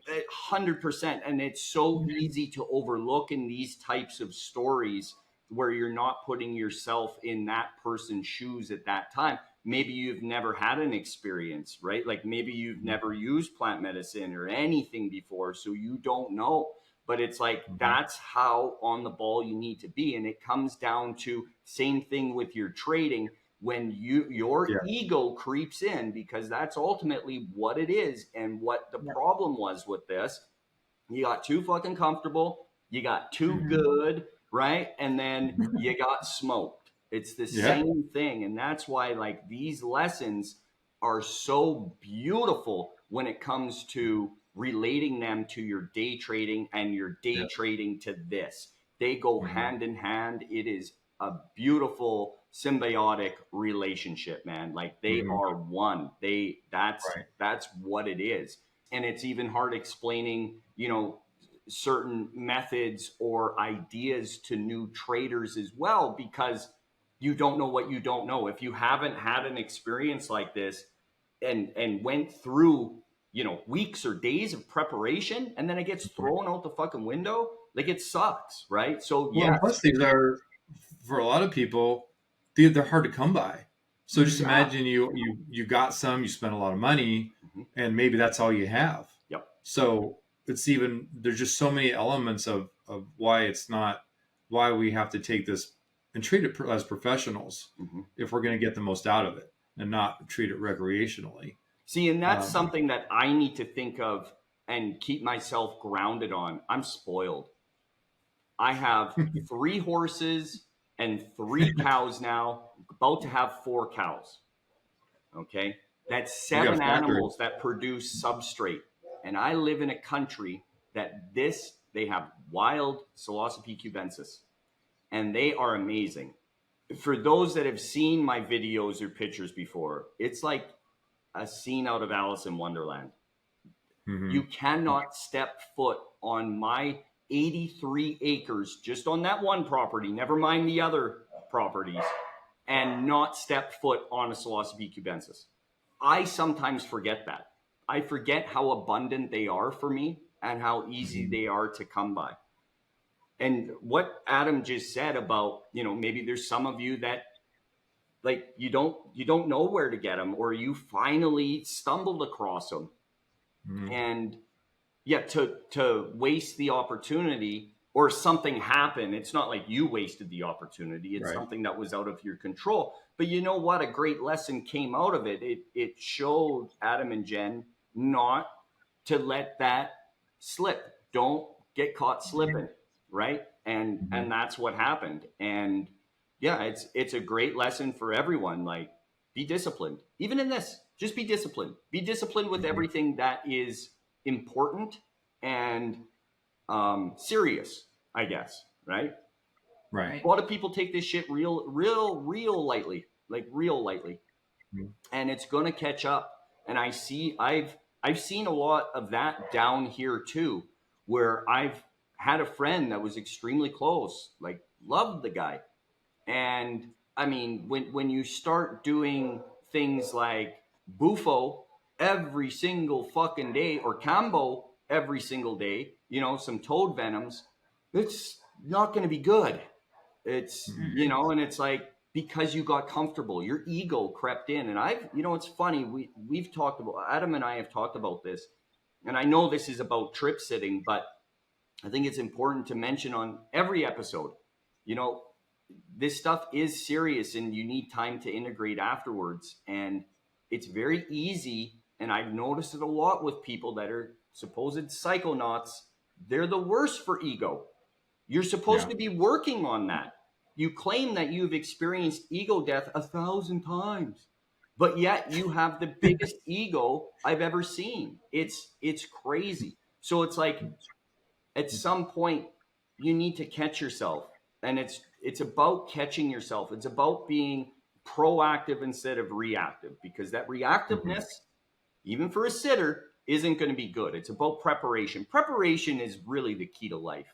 100%. And it's so easy to overlook in these types of stories where you're not putting yourself in that person's shoes at that time. Maybe you've never had an experience, right? Like maybe you've never used plant medicine or anything before, so you don't know. But it's like, that's how on the ball you need to be. And it comes down to same thing with your trading. When your ego creeps in, because that's ultimately what it is. And what the problem was with this, you got too fucking comfortable, you got too good, right? And then you got smoked. It's the same thing. And that's why like these lessons are so beautiful when it comes to relating them to your day trading and your day trading to this. They go hand in hand. It is a beautiful symbiotic relationship, man. Like they are one. That's what it is. And it's even hard explaining, certain methods or ideas to new traders as well, because you don't know what you don't know. If you haven't had an experience like this and went through, weeks or days of preparation, and then it gets thrown out the fucking window, like it sucks, right? So plus these are, for a lot of people, they're hard to come by. So just Yeah. imagine you got some, you spent a lot of money, and maybe that's all you have. Yep. So there's just so many elements of why it's not, why we have to take this and treat it as professionals if we're going to get the most out of it and not treat it recreationally. See, and that's something that I need to think of and keep myself grounded on. I'm spoiled. I have 3 horses and 3 cows now, about to have 4 cows. Okay. That's 7 animals that produce substrate. And I live in a country that they have wild Psilocybe cubensis, and they are amazing. For those that have seen my videos or pictures before, it's like a scene out of Alice in Wonderland. You cannot step foot on my 83 acres just on that one property, never mind the other properties, and not step foot on a Psilocybe cubensis. I sometimes forget that. I forget how abundant they are for me and how easy they are to come by. And what Adam just said about, maybe there's some of you that like you don't know where to get them, or you finally stumbled across them. And yeah, to waste the opportunity, or something happened. It's not like you wasted the opportunity. It's something that was out of your control. But you know what? A great lesson came out of it. It showed Adam and Jen not to let that slip. Don't get caught slipping, right? And that's what happened. And yeah, it's a great lesson for everyone. Like, be disciplined. Even in this, just be disciplined. Be disciplined with everything that is important and serious, I guess, right? Right. A lot of people take this shit real lightly, like real lightly, and it's gonna catch up. And I've seen a lot of that down here too, where I've had a friend that was extremely close, like loved the guy, and I mean, when you start doing things like Bufo every single fucking day, or Cambo every single day, some toad venoms, it's not going to be good. It's, and it's like, because you got comfortable, your ego crept in. And it's funny. We've talked about, Adam and I have talked about this, and I know this is about trip sitting, but I think it's important to mention on every episode, this stuff is serious and you need time to integrate afterwards. And it's very easy. And I've noticed it a lot with people that are supposed psychonauts. They're the worst for ego. You're supposed to be working on that. You claim that you've experienced ego death 1,000 times, but yet you have the biggest ego I've ever seen. It's crazy. So it's like, at some point you need to catch yourself, and it's about catching yourself. It's about being proactive instead of reactive, because that reactiveness, even for a sitter, isn't going to be good. It's about preparation. Preparation is really the key to life.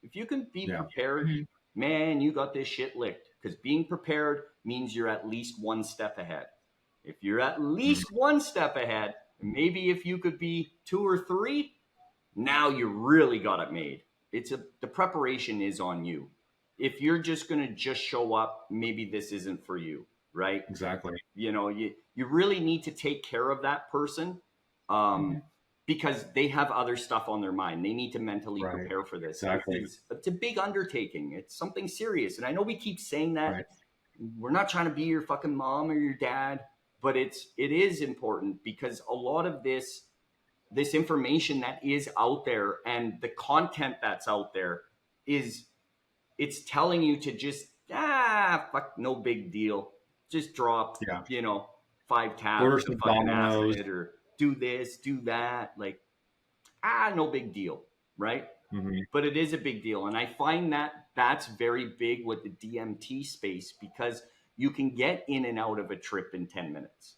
If you can be prepared, man, you got this shit licked, because being prepared means you're at least one step ahead. If you're at least one step ahead, maybe if you could be 2 or 3, now you really got it made. The preparation is on you. If you're just going to just show up, maybe this isn't for you, right? Exactly. You really need to take care of that person, because they have other stuff on their mind. They need to mentally prepare for this. Exactly. It's a big undertaking. It's something serious. And I know we keep saying that. We're not trying to be your fucking mom or your dad, but it is important, because a lot of this information that is out there and the content that's out there it's telling you to just fuck, no big deal, just drop 5 tabs Order of some fucking dominoes, acid, or do this, do that, like no big deal, right? But it is a big deal. And I find that that's very big with the DMT space, because you can get in and out of a trip in 10 minutes.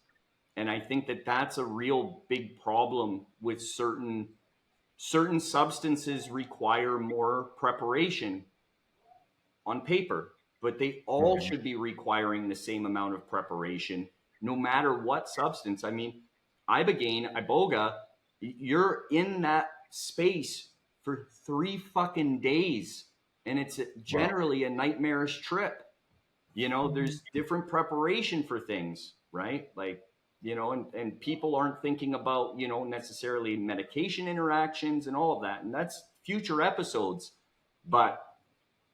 And I think that that's a real big problem with certain substances require more preparation on paper, but they all should be requiring the same amount of preparation, no matter what substance. I mean, Iboga, you're in that space for 3 fucking days, and it's generally a nightmarish trip. You know, there's different preparation for things, right? Like, you know, and people aren't thinking about, you know, necessarily medication interactions and all of that. And that's future episodes. But,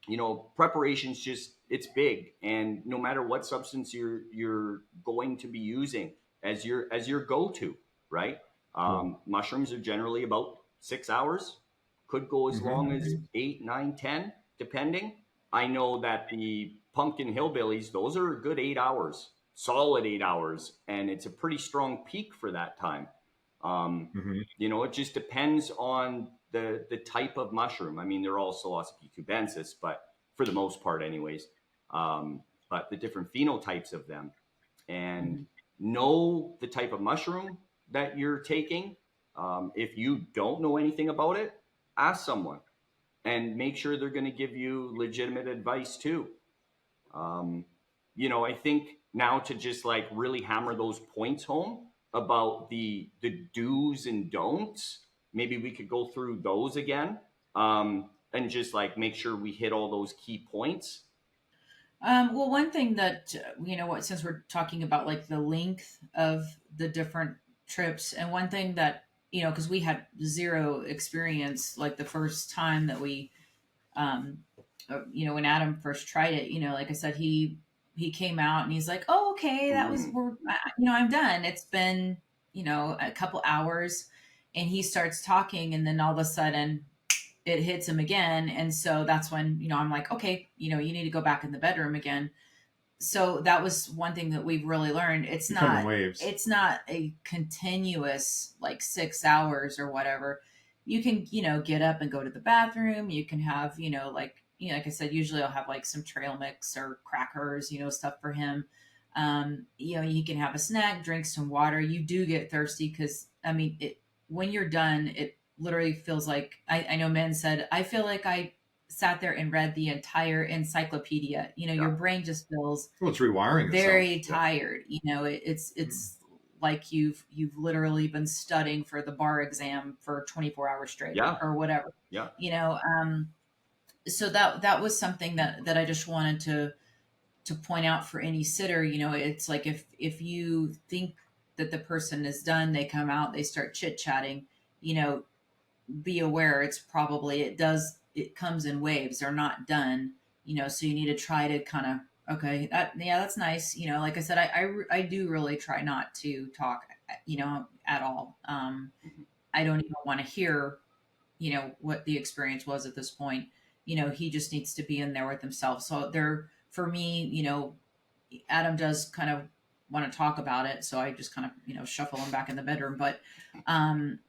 you know, preparation's just, it's big. And no matter what substance you're going to be using as your go-to, right? Yeah. Mushrooms are generally about 6 hours, could go as long Mm-hmm. as 8, 9, 10, depending. I know that the pumpkin hillbillies, those are a good 8 hours, solid 8 hours, and it's a pretty strong peak for that time. Mm-hmm. You know, it just depends on the type of mushroom. I mean, they're all Psilocybe cubensis, but for the most part, anyways. But the different phenotypes of them, and Mhm. know the type of mushroom that you're taking. If you don't know anything about it, ask someone and make sure they're going to give you legitimate advice too. Um, you know, I think now to just like really hammer those points home about the do's and don'ts, maybe we could go through those again, and just like make sure we hit all those key points. Well, one thing that, you know, what, since we're talking about like the length of the different trips, and one thing that, you know, because we had zero experience like the first time that we, um, you know, when Adam first tried it, you know, like I said, he came out and he's like, oh, okay, that was, Mm, you know, I'm done. It's been, you know, a couple hours, and he starts talking, and then all of a sudden it hits him again. And so that's when, you know, I'm like, okay, you know, you need to go back in the bedroom again. So that was one thing that we've really learned. They come in waves. It's not a continuous like 6 hours or whatever. You can, you know, get up and go to the bathroom. You can have, you know, like, you know, like I said, usually I'll have like some trail mix or crackers, you know, stuff for him. You know, you can have a snack, drink some water. You do get thirsty because, I mean, it, when you're done, it literally feels like, I know men said, I feel like I sat there and read the entire encyclopedia. You know, yeah, your brain just feels Well, it's rewiring itself. very yeah, tired. You know, it's like you've literally been studying for the bar exam for 24 hours straight yeah, or whatever. yeah. You know, so that was something that I just wanted to point out for any sitter. You know, it's like if you think that the person is done, they come out, they start chit chatting. You know, be aware it's probably it comes in waves. They're not done. You know, so you need to try to kind of, okay, that, yeah, that's nice. You know, like I said, I do really try not to talk, you know, at all. Mhm. I don't even want to hear, you know, what the experience was at this point. You know, he just needs to be in there with himself. So there, for me, you know, Adam does kind of want to talk about it, so I just kind of, you know, shuffle him back in the bedroom. But um,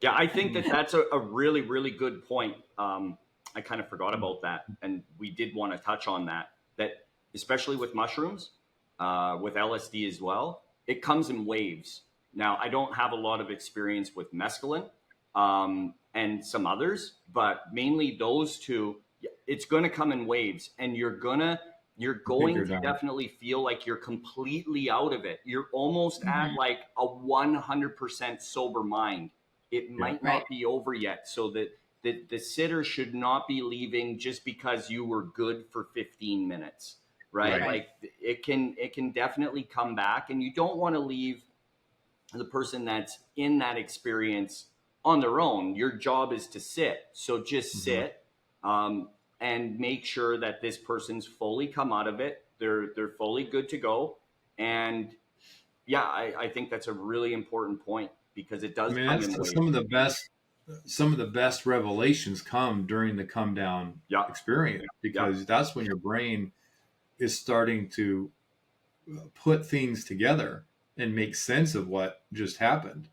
Yeah, I think that that's a really, really good point. I kind of forgot about that, and we did want to touch on that. That especially with mushrooms, with LSD as well, it comes in waves. Now, I don't have a lot of experience with mescaline and some others, but mainly those two. It's going to come in waves, and you're I think going you're to done. definitely feel like you're completely out of it. You're almost at mhm, like a 100% sober mind. It Yeah. might right. not be over yet, so that the sitter should not be leaving just because you were good for 15 minutes, right? Right. Right. Like it can definitely come back, and you don't want to leave the person that's in that experience on their own. Your job is to sit, so just Mm-hmm. sit, um, and make sure that this person's fully come out of it. They're fully good to go, and yeah, I think that's a really important point because it I does mean, come that's in some waves. of the best. Some of the best revelations come during the come down Yeah, experience yeah, because that's when your brain is starting to put things together and make sense of what just happened.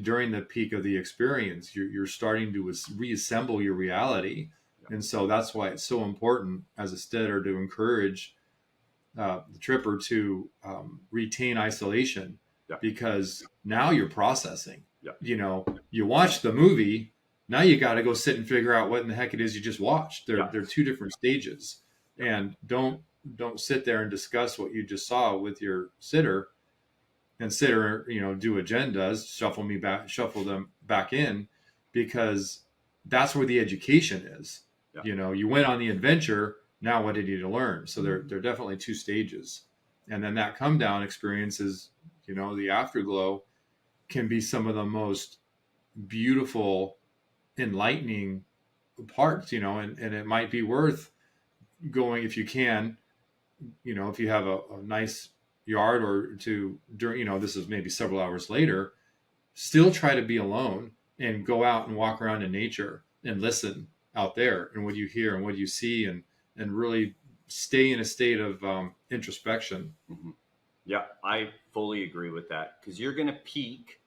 During the peak of the experience, you're starting to reassemble your reality. yeah, And so that's why it's so important as a steader to encourage the tripper to retain isolation, yeah, because now you're processing. yeah, You know, you watch the movie, now you got to go sit and figure out what in the heck it is you just watched. yeah, They're two different stages, yeah, and don't sit there and discuss what you just saw with your sitter and sitter, you know, do what Jen does, shuffle them back in, because that's where the education is. yeah, You know, you went on the adventure, Now what did you learn? So they're definitely two stages. And then that come down experience is, the afterglow can be some of the most beautiful, enlightening parts, and it might be worth going if you can, if you have a nice yard or to during, this is maybe several hours later, still try to be alone and go out and walk around in nature and listen out there and what you hear and what you see and really stay in a state of introspection. Mm-hmm. Yeah, I fully agree with that, because you're going to peak,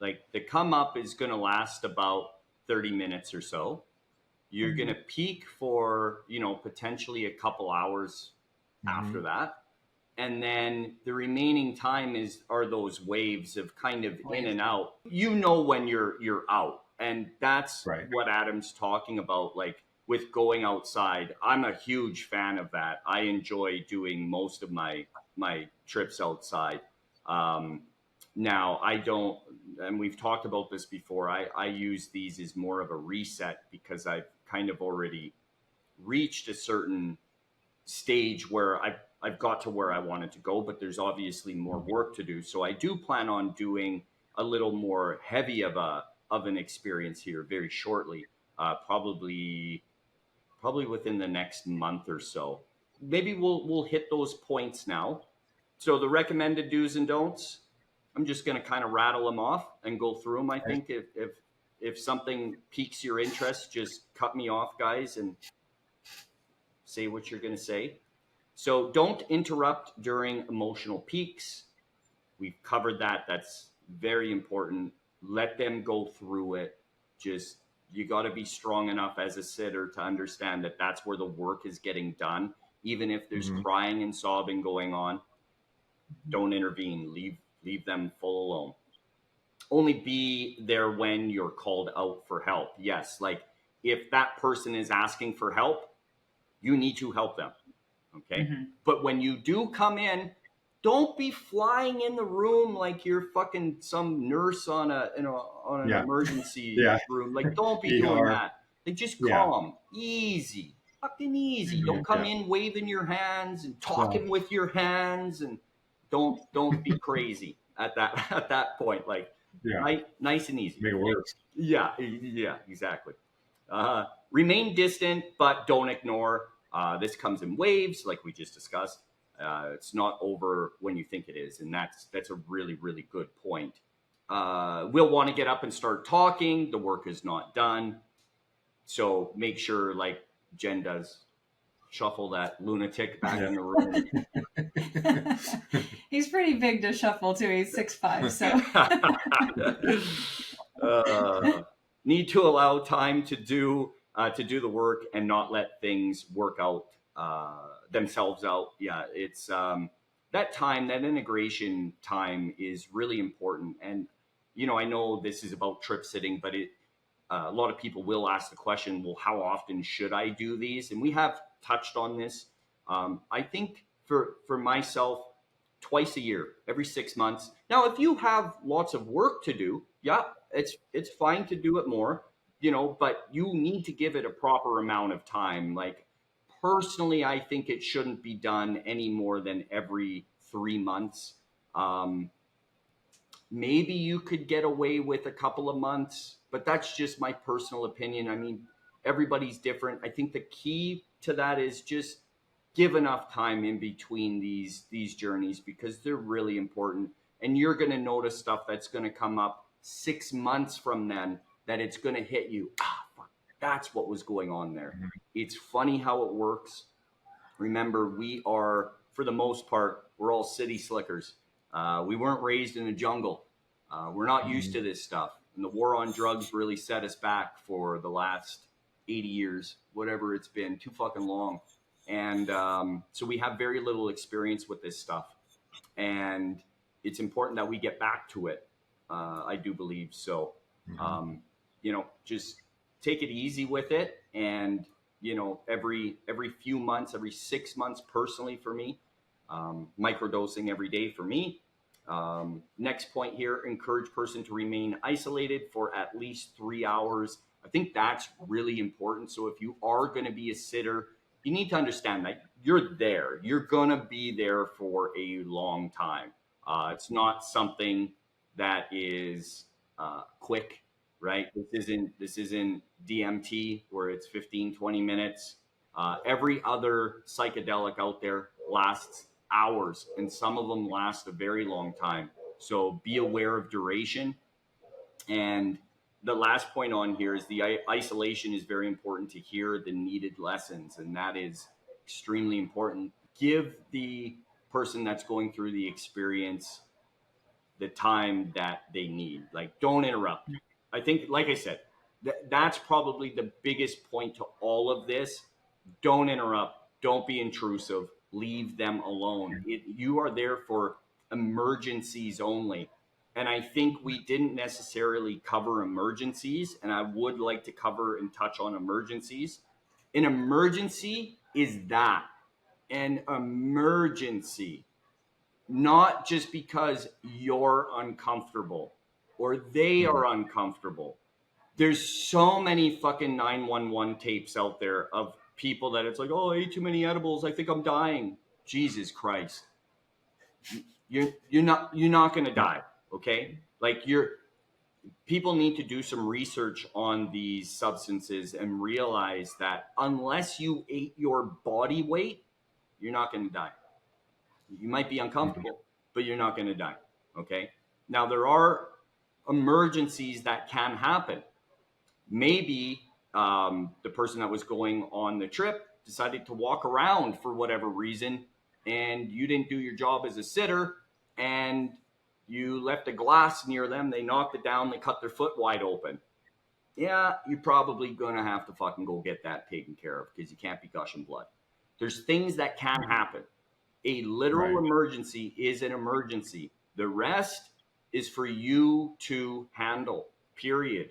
like the come up is going to last about 30 minutes or so. You're going to peak for, potentially a couple hours after that. And then the remaining time are those waves of kind of in and out. When you're out. And that's right. What Adam's talking about, like with going outside. I'm a huge fan of that. I enjoy doing most of my trips outside. Now I don't, and we've talked about this before, I use these as more of a reset, because I've kind of already reached a certain stage where I've got to where I wanted to go, but there's obviously more work to do. So I do plan on doing a little more heavy of an experience here very shortly, probably within the next month or so. Maybe we'll hit those points now. So the recommended do's and don'ts, I'm just going to kind of rattle them off and go through them. I think if something piques your interest, just cut me off, guys, and say what you're going to say. So don't interrupt during emotional peaks. We've covered that. That's very important. Let them go through it. Just, you got to be strong enough as a sitter to understand that that's where the work is getting done. Even if there's crying and sobbing going on, don't intervene. Leave them full alone. Only be there when you're called out for help. Yes, like if that person is asking for help, you need to help them. Okay. But when you do come in, don't be flying in the room like you're fucking some nurse on an emergency room. Like, don't be doing that. Like, just calm, easy, fucking easy. Don't come in waving your hands and talking with your hands, and don't be crazy at that point. Like, nice and easy. Make it worse. Yeah, exactly. Remain distant, but don't ignore. This comes in waves, like we just discussed. It's not over when you think it is, and that's a really, really good point. We'll want to get up and start talking. The work is not done, so make sure, like Jen does, shuffle that lunatic back in the room. He's pretty big to shuffle too. He's 6'5", so need to allow time to do the work and not let things work out themselves out. Yeah, it's that time, that integration time is really important. And I know this is about trip sitting, but a lot of people will ask the question, well, how often should I do these? And we have touched on this. I think for myself, twice a year, every 6 months. Now, if you have lots of work to do, it's fine to do it more, but you need to give it a proper amount of time. Like, personally, I think it shouldn't be done any more than every 3 months. Maybe you could get away with a couple of months, but that's just my personal opinion. I mean, everybody's different. I think the key to that is just give enough time in between these journeys, because they're really important. And you're going to notice stuff that's going to come up 6 months from then, that it's going to hit you. Fuck, that's what was going on there. It's funny how it works. Remember, we are, for the most part, we're all city slickers. We weren't raised in the jungle. We're not used to this stuff. And the war on drugs really set us back for the last 80 years, whatever it's been, too fucking long. And so we have very little experience with this stuff. And it's important that we get back to it. I do believe so. Just take it easy with it. And, every few months, every 6 months, personally for me, microdosing every day for me. Next point here, encourage person to remain isolated for at least 3 hours. I think that's really important. So if you are going to be a sitter you need to understand that you're there. You're going to be there for a long time. It's not something that is quick, right? This isn't DMT where it's 15, 20 minutes. Every other psychedelic out there lasts hours, and some of them last a very long time. So be aware of duration. And the last point on here is the isolation is very important to hear the needed lessons, and that is extremely important. Give the person that's going through the experience the time that they need. Like, don't interrupt. I think, like I said, that's probably the biggest point to all of this. Don't interrupt. Don't be intrusive. Leave them alone. You are there for emergencies only. And I think we didn't necessarily cover emergencies, and I would like to cover and touch on emergencies. An emergency is that, an emergency, not just because you're uncomfortable or they are uncomfortable. There's so many fucking 911 tapes out there of people that it's like, oh, I ate too many edibles, I think I'm dying. Jesus Christ. You're not gonna die, okay? Like, people need to do some research on these substances and realize that unless you ate your body weight, you're not gonna die. You might be uncomfortable, but you're not gonna die, okay? Now, there are emergencies that can happen. Maybe the person that was going on the trip decided to walk around for whatever reason, and you didn't do your job as a sitter, and you left a glass near them. They knocked it down. They cut their foot wide open. Yeah, you're probably going to have to fucking go get that taken care of because you can't be gushing blood. There's things that can happen. A literal emergency is an emergency. The rest is for you to handle, period.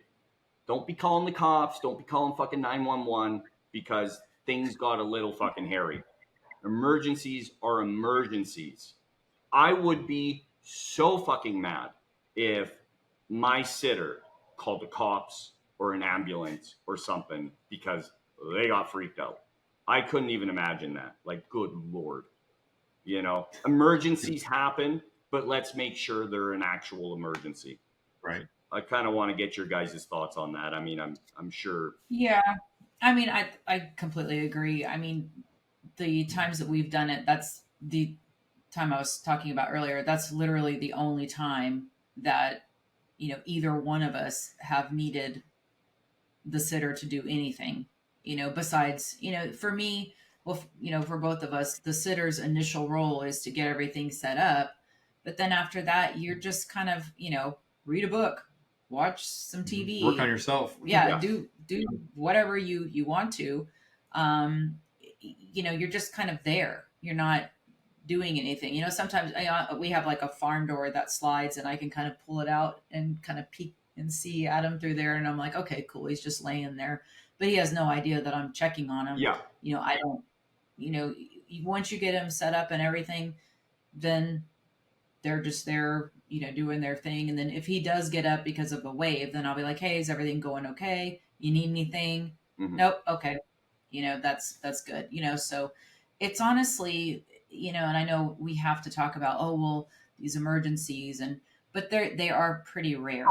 Don't be calling the cops. Don't be calling fucking 911 because things got a little fucking hairy. Emergencies are emergencies. I would be so fucking mad if my sitter called the cops or an ambulance or something because they got freaked out. I couldn't even imagine that. Like, good Lord. You know, emergencies happen, but let's make sure they're an actual emergency. Right. I kind of want to get your guys' thoughts on that. I mean, I'm sure. Yeah. I mean, I completely agree. I mean, the times that we've done it, that's the time I was talking about earlier. That's literally the only time that, either one of us have needed the sitter to do anything, besides, for me, well, for both of us, the sitter's initial role is to get everything set up. But then after that, you're just kind of, read a book, watch some TV, work on yourself. Yeah. Do whatever you want to. You're just kind of there. You're not doing anything. Sometimes we have like a farm door that slides and I can kind of pull it out and kind of peek and see Adam through there. And I'm like, okay, cool. He's just laying there, but he has no idea that I'm checking on him. Yeah. I don't, once you get him set up and everything, then they're just there, doing their thing. And then if he does get up because of a wave, then I'll be like, hey, is everything going okay? You need anything? Mm-hmm. Nope. Okay. That's good. So it's honestly, and I know we have to talk about, these emergencies but they are pretty rare.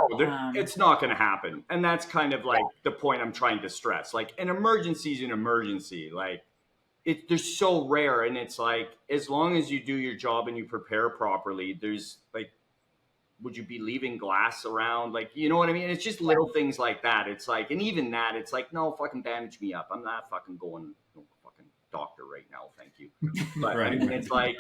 It's not going to happen. And that's kind of like the point I'm trying to stress. Like, an emergency is an emergency. Like, they're so rare. And it's like, as long as you do your job and you prepare properly, there's like, would you be leaving glass around? Like, you know what I mean? It's just little things like that. It's like, and even that, it's like, no, fucking bandage me up. I'm not fucking going to fucking doctor right now. Thank you. But I mean, it's like,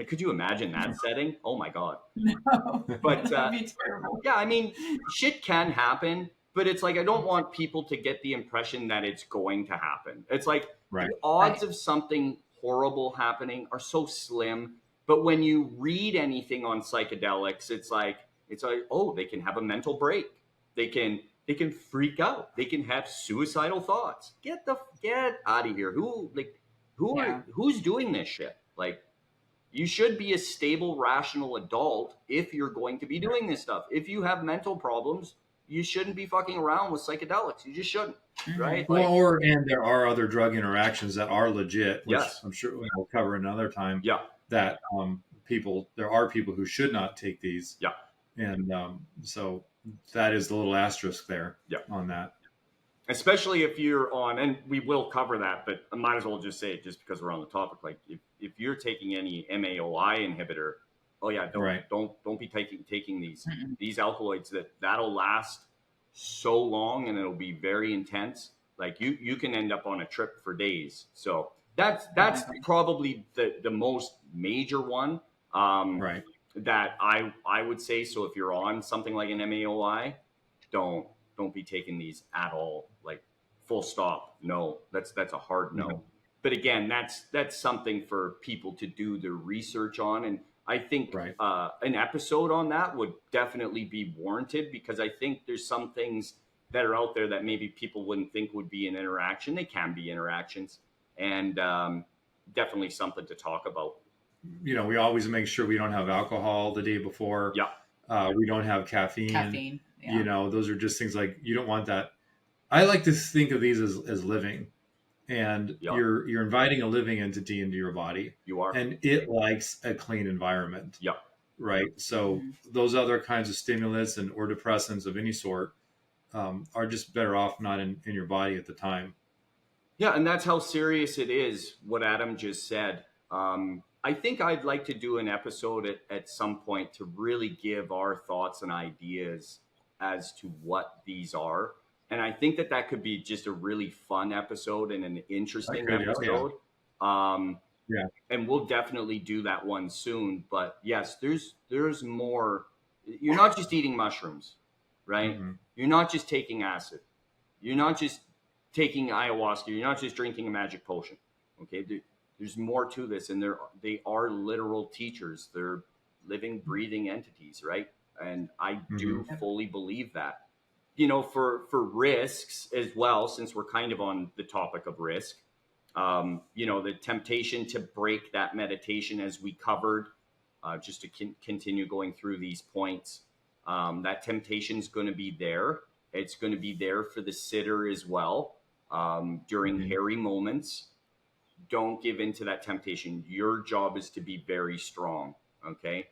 could you imagine that setting? Oh my God. No, but that'd be terrible. Yeah, I mean, shit can happen, but it's like, I don't want people to get the impression that it's going to happen. It's like, the odds of something horrible happening are so slim. But when you read anything on psychedelics, it's like, oh, they can have a mental break. They can freak out. They can have suicidal thoughts. Get out of here. Who's doing this shit? Like, you should be a stable, rational adult if you're going to be doing this stuff. If you have mental problems, you shouldn't be fucking around with psychedelics. You just shouldn't, right? Well, Like, and there are other drug interactions that are legit, which yes, I'm sure we'll cover another time. yeah, That there are people who should not take these, yeah, and so that is the little asterisk there yeah. on that. Especially if you're on, and we will cover that, but I might as well just say it just because we're on the topic. Like, if you're taking any MAOI inhibitor, oh yeah, Right. don't be taking Mm-mm. these alkaloids that'll last so long and it'll be very intense. Like, you can end up on a trip for days. So that's Exactly. probably the most major one, Right. that I would say. So if you're on something like an MAOI, don't don't be taking these at all. Like, full stop. No, that's a hard no. No. But again, that's something for people to do their research on, and I think Right. an episode on that would definitely be warranted, because I think there's some things that are out there that maybe people wouldn't think would be an interaction. They can be interactions, and definitely something to talk about. We always make sure we don't have alcohol the day before. Yeah. We don't have caffeine. Caffeine. Yeah. Those are just things like you don't want that. I like to think of these as living, and Yeah. you're inviting a living entity into your body, You are. and it likes a clean environment. Yeah. Right. So Mhm. those other kinds of stimulants or depressants of any sort are just better off not in your body at the time. Yeah, and that's how serious it is, what Adam just said. I think I'd like to do an episode at some point to really give our thoughts and ideas as to what these are. And I think that could be just a really fun episode and an interesting That could, oh, yeah. episode. Yeah. And we'll definitely do that one soon. But yes, there's more. You're not just eating mushrooms, right? Mhm. You're not just taking acid. You're not just taking ayahuasca. You're not just drinking a magic potion. Okay, there's more to this, and they are literal teachers. They're living, breathing entities, right? And I do fully believe that. For risks as well, since we're kind of on the topic of risk, the temptation to break that meditation, as we covered, just to continue going through these points, that temptation is going to be there. It's going to be there for the sitter as well, during hairy moments. Don't give in to that temptation. Your job is to be very strong. Okay.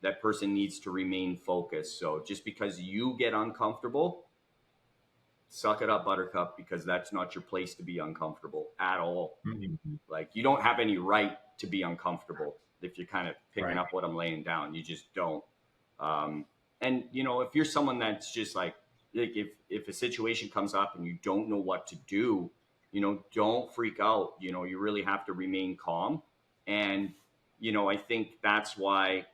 That person needs to remain focused. So just because you get uncomfortable, suck it up, buttercup, because that's not your place to be uncomfortable at all. Like, you don't have any right to be uncomfortable. If you're kind of picking up what I'm laying down, you just don't. And if you're someone that's just like if a situation comes up and you don't know what to do, don't freak out. You really have to remain calm. And, I think that's why,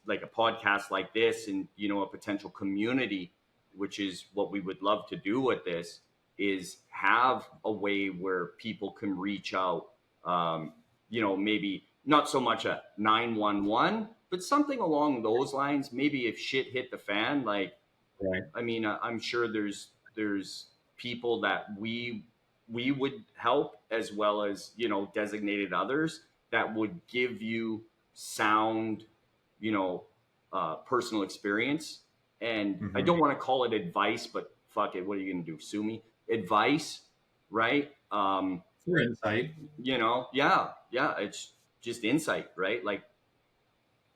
like, a podcast like this and, a potential community, which is what we would love to do with this, is have a way where people can reach out, maybe not so much a 911, but something along those lines. Maybe if shit hit the fan, like, Right. I mean, I'm sure there's people that we would help, as well as, designated others that would give you sound, personal experience. And I don't want to call it advice, but fuck it. What are you going to do? Sue me? Advice, right? For insight. Yeah. It's just insight, right? Like,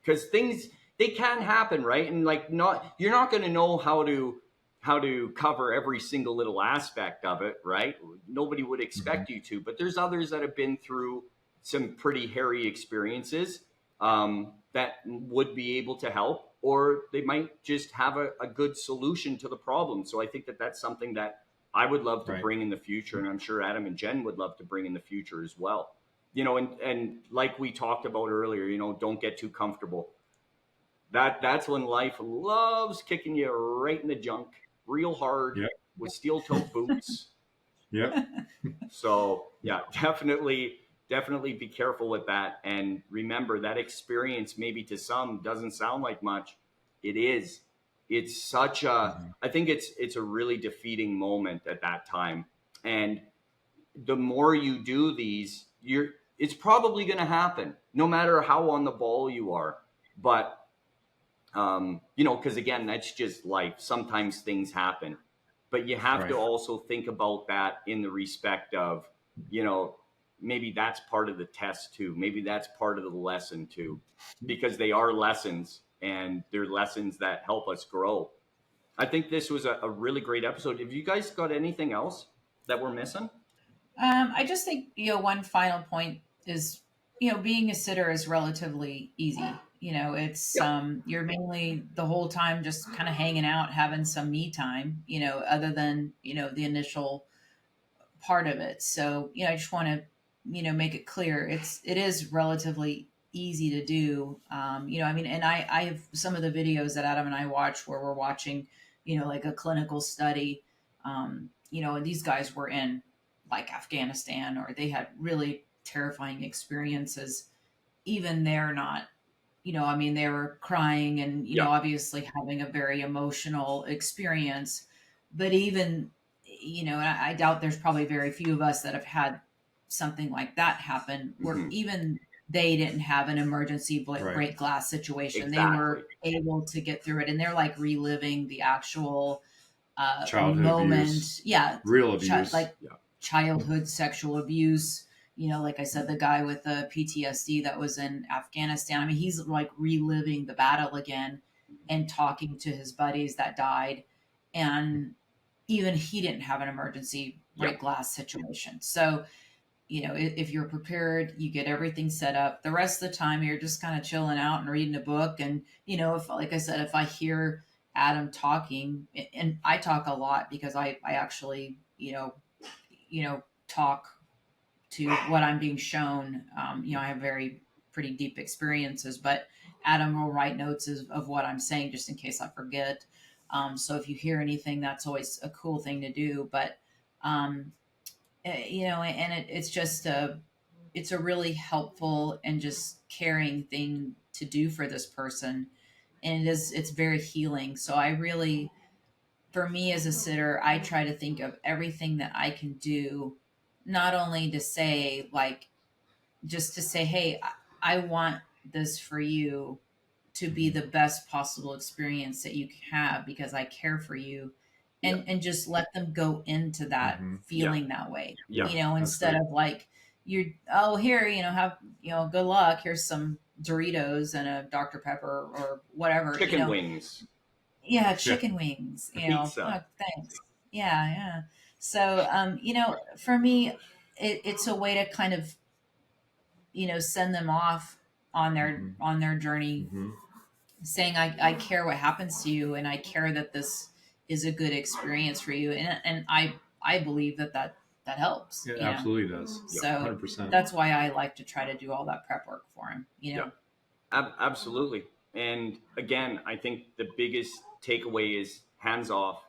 because things, they can happen, right? And like, you're not going to know how to cover every single little aspect of it, right? Nobody would expect you to, but there's others that have been through some pretty hairy experiences, that would be able to help, or they might just have a good solution to the problem. So I think that's something that I would love to bring in the future, and I'm sure Adam and Jen would love to bring in the future as well. And like we talked about earlier, don't get too comfortable. That's when life loves kicking you right in the junk real hard with steel-toed boots. Yep. So yeah, definitely be careful with that. And remember, that experience maybe to some doesn't sound like much. It is. It's such a, I think it's a really defeating moment at that time. And the more you do these, it's probably going to happen, no matter how on the ball you are. But You know, because again, that's just life. Sometimes things happen, but you have to Right. also think about that in the respect of, you know, maybe that's part of the test too. Maybe that's part of the lesson too, because they are lessons and they're lessons that help us grow. I think this was a really great episode. Have you guys got anything else that we're missing? I just think, one final point is, being a sitter is relatively easy. It's Yeah. you're mainly the whole time just kind of hanging out, having some me time, other than, the initial part of it. So, I just want to, make it clear it is relatively easy to do. I mean, and I have some of the videos that Adam and I watch where we're watching, like a clinical study, and these guys were in like Afghanistan, or they had really terrifying experiences. Even they're not, I mean, they were crying and, Yeah. obviously having a very emotional experience. But even, and I doubt there's probably very few of us that have had something like that happen, where Mhm. even they didn't have an emergency Right. break glass situation. They Exactly. were able to get through it, and they're like reliving the actual Childhood abuse, moment. Yeah, real abuse. like Yeah. childhood sexual abuse. Like I said, the guy with the PTSD that was in Afghanistan. I mean, he's like reliving the battle again and talking to his buddies that died. And even he didn't have an emergency Yeah. break glass situation. So, if you're prepared, you get everything set up. The rest of the time, you're just kind of chilling out and reading a book. And, if, like I said, if I hear Adam talking, and I talk a lot because I actually, talk to what I'm being shown. I have very pretty deep experiences, but Adam will write notes of what I'm saying just in case I forget. So if you hear anything, that's always a cool thing to do. But um, and it's just it's a really helpful and just caring thing to do for this person, and it's very healing. So I really, for me as a sitter, I try to think of everything that I can do, not only to say, like, just to say, hey, I want this for you to be Mhm. the best possible experience that you can have because I care for you, Yeah. and just let them go into that Mhm. Yeah. feeling that way, Yeah. That's instead great. of like, you're, oh, here, have, good luck, here's some Doritos and a Dr. Pepper or whatever, Chicken wings, yeah, Yeah. chicken wings, pizza. oh, thanks. Yeah, yeah. So, for me, it's a way to kind of, send them off on their Mhm. journey, Mhm. saying, I care what happens to you, and I care that this is a good experience for you, and I believe that helps, It absolutely does. Yeah. so 100%. that's why I like to try to do all that prep work for him, Yeah. Absolutely. And again, I think the biggest takeaway is hands off.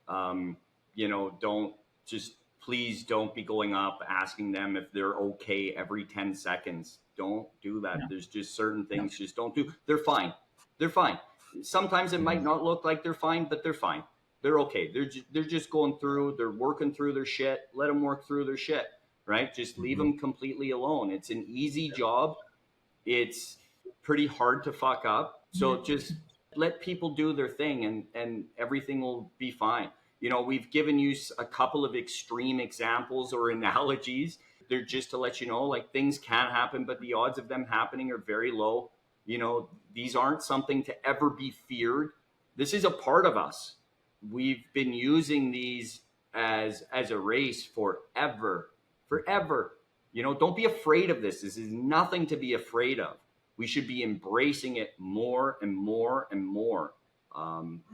Um, you know, don't just please don't be going up asking them if they're okay every 10 seconds. Don't do that. no, There's just certain no. things just don't do. They're fine. They're fine. Sometimes it might Mhm. not look like they're fine, but they're fine. They're okay. They're just going through, they're working through their shit. Let them work through their shit, right? Just leave Mhm. them completely alone. It's an easy job. It's pretty hard to fuck up. So just let people do their thing, and everything will be fine. You know, we've given you a couple of extreme examples or analogies. They're just to let you know, like, things can happen, but the odds of them happening are very low. You know, these aren't something to ever be feared. This is a part of us. We've been using these as a race forever, forever. You know, don't be afraid of this. This is nothing to be afraid of. We should be embracing it more and more and more.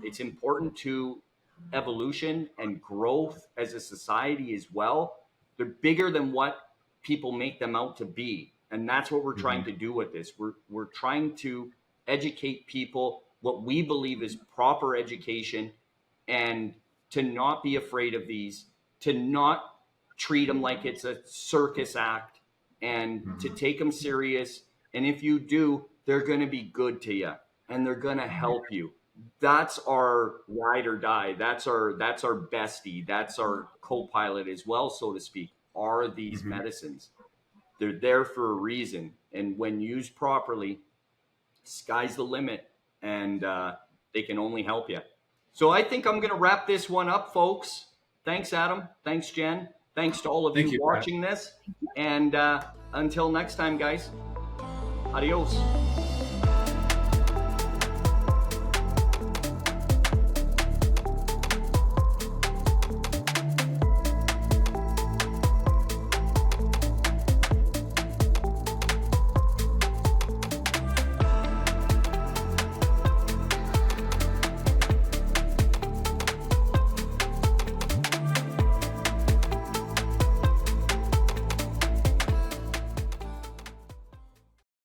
It's important to evolution and growth as a society as well. They're bigger than what people make them out to be. And that's what we're trying Mhm. to do with this. We're trying to educate people what we believe is proper education, and to not be afraid of these, to not treat them like it's a circus act, and to Mhm. take them serious. And if you do, they're going to be good to you and they're going to help you. That's our ride or die. That's our bestie. That's our co-pilot as well, so to speak. Are these Mhm. medicines? They're there for a reason, and when used properly, sky's the limit. and they can only help you. So I think I'm going to wrap this one up, folks. Thanks, Adam. Thanks, Jen. Thanks to all of Thank you you, watching this. And until next time, guys, adios.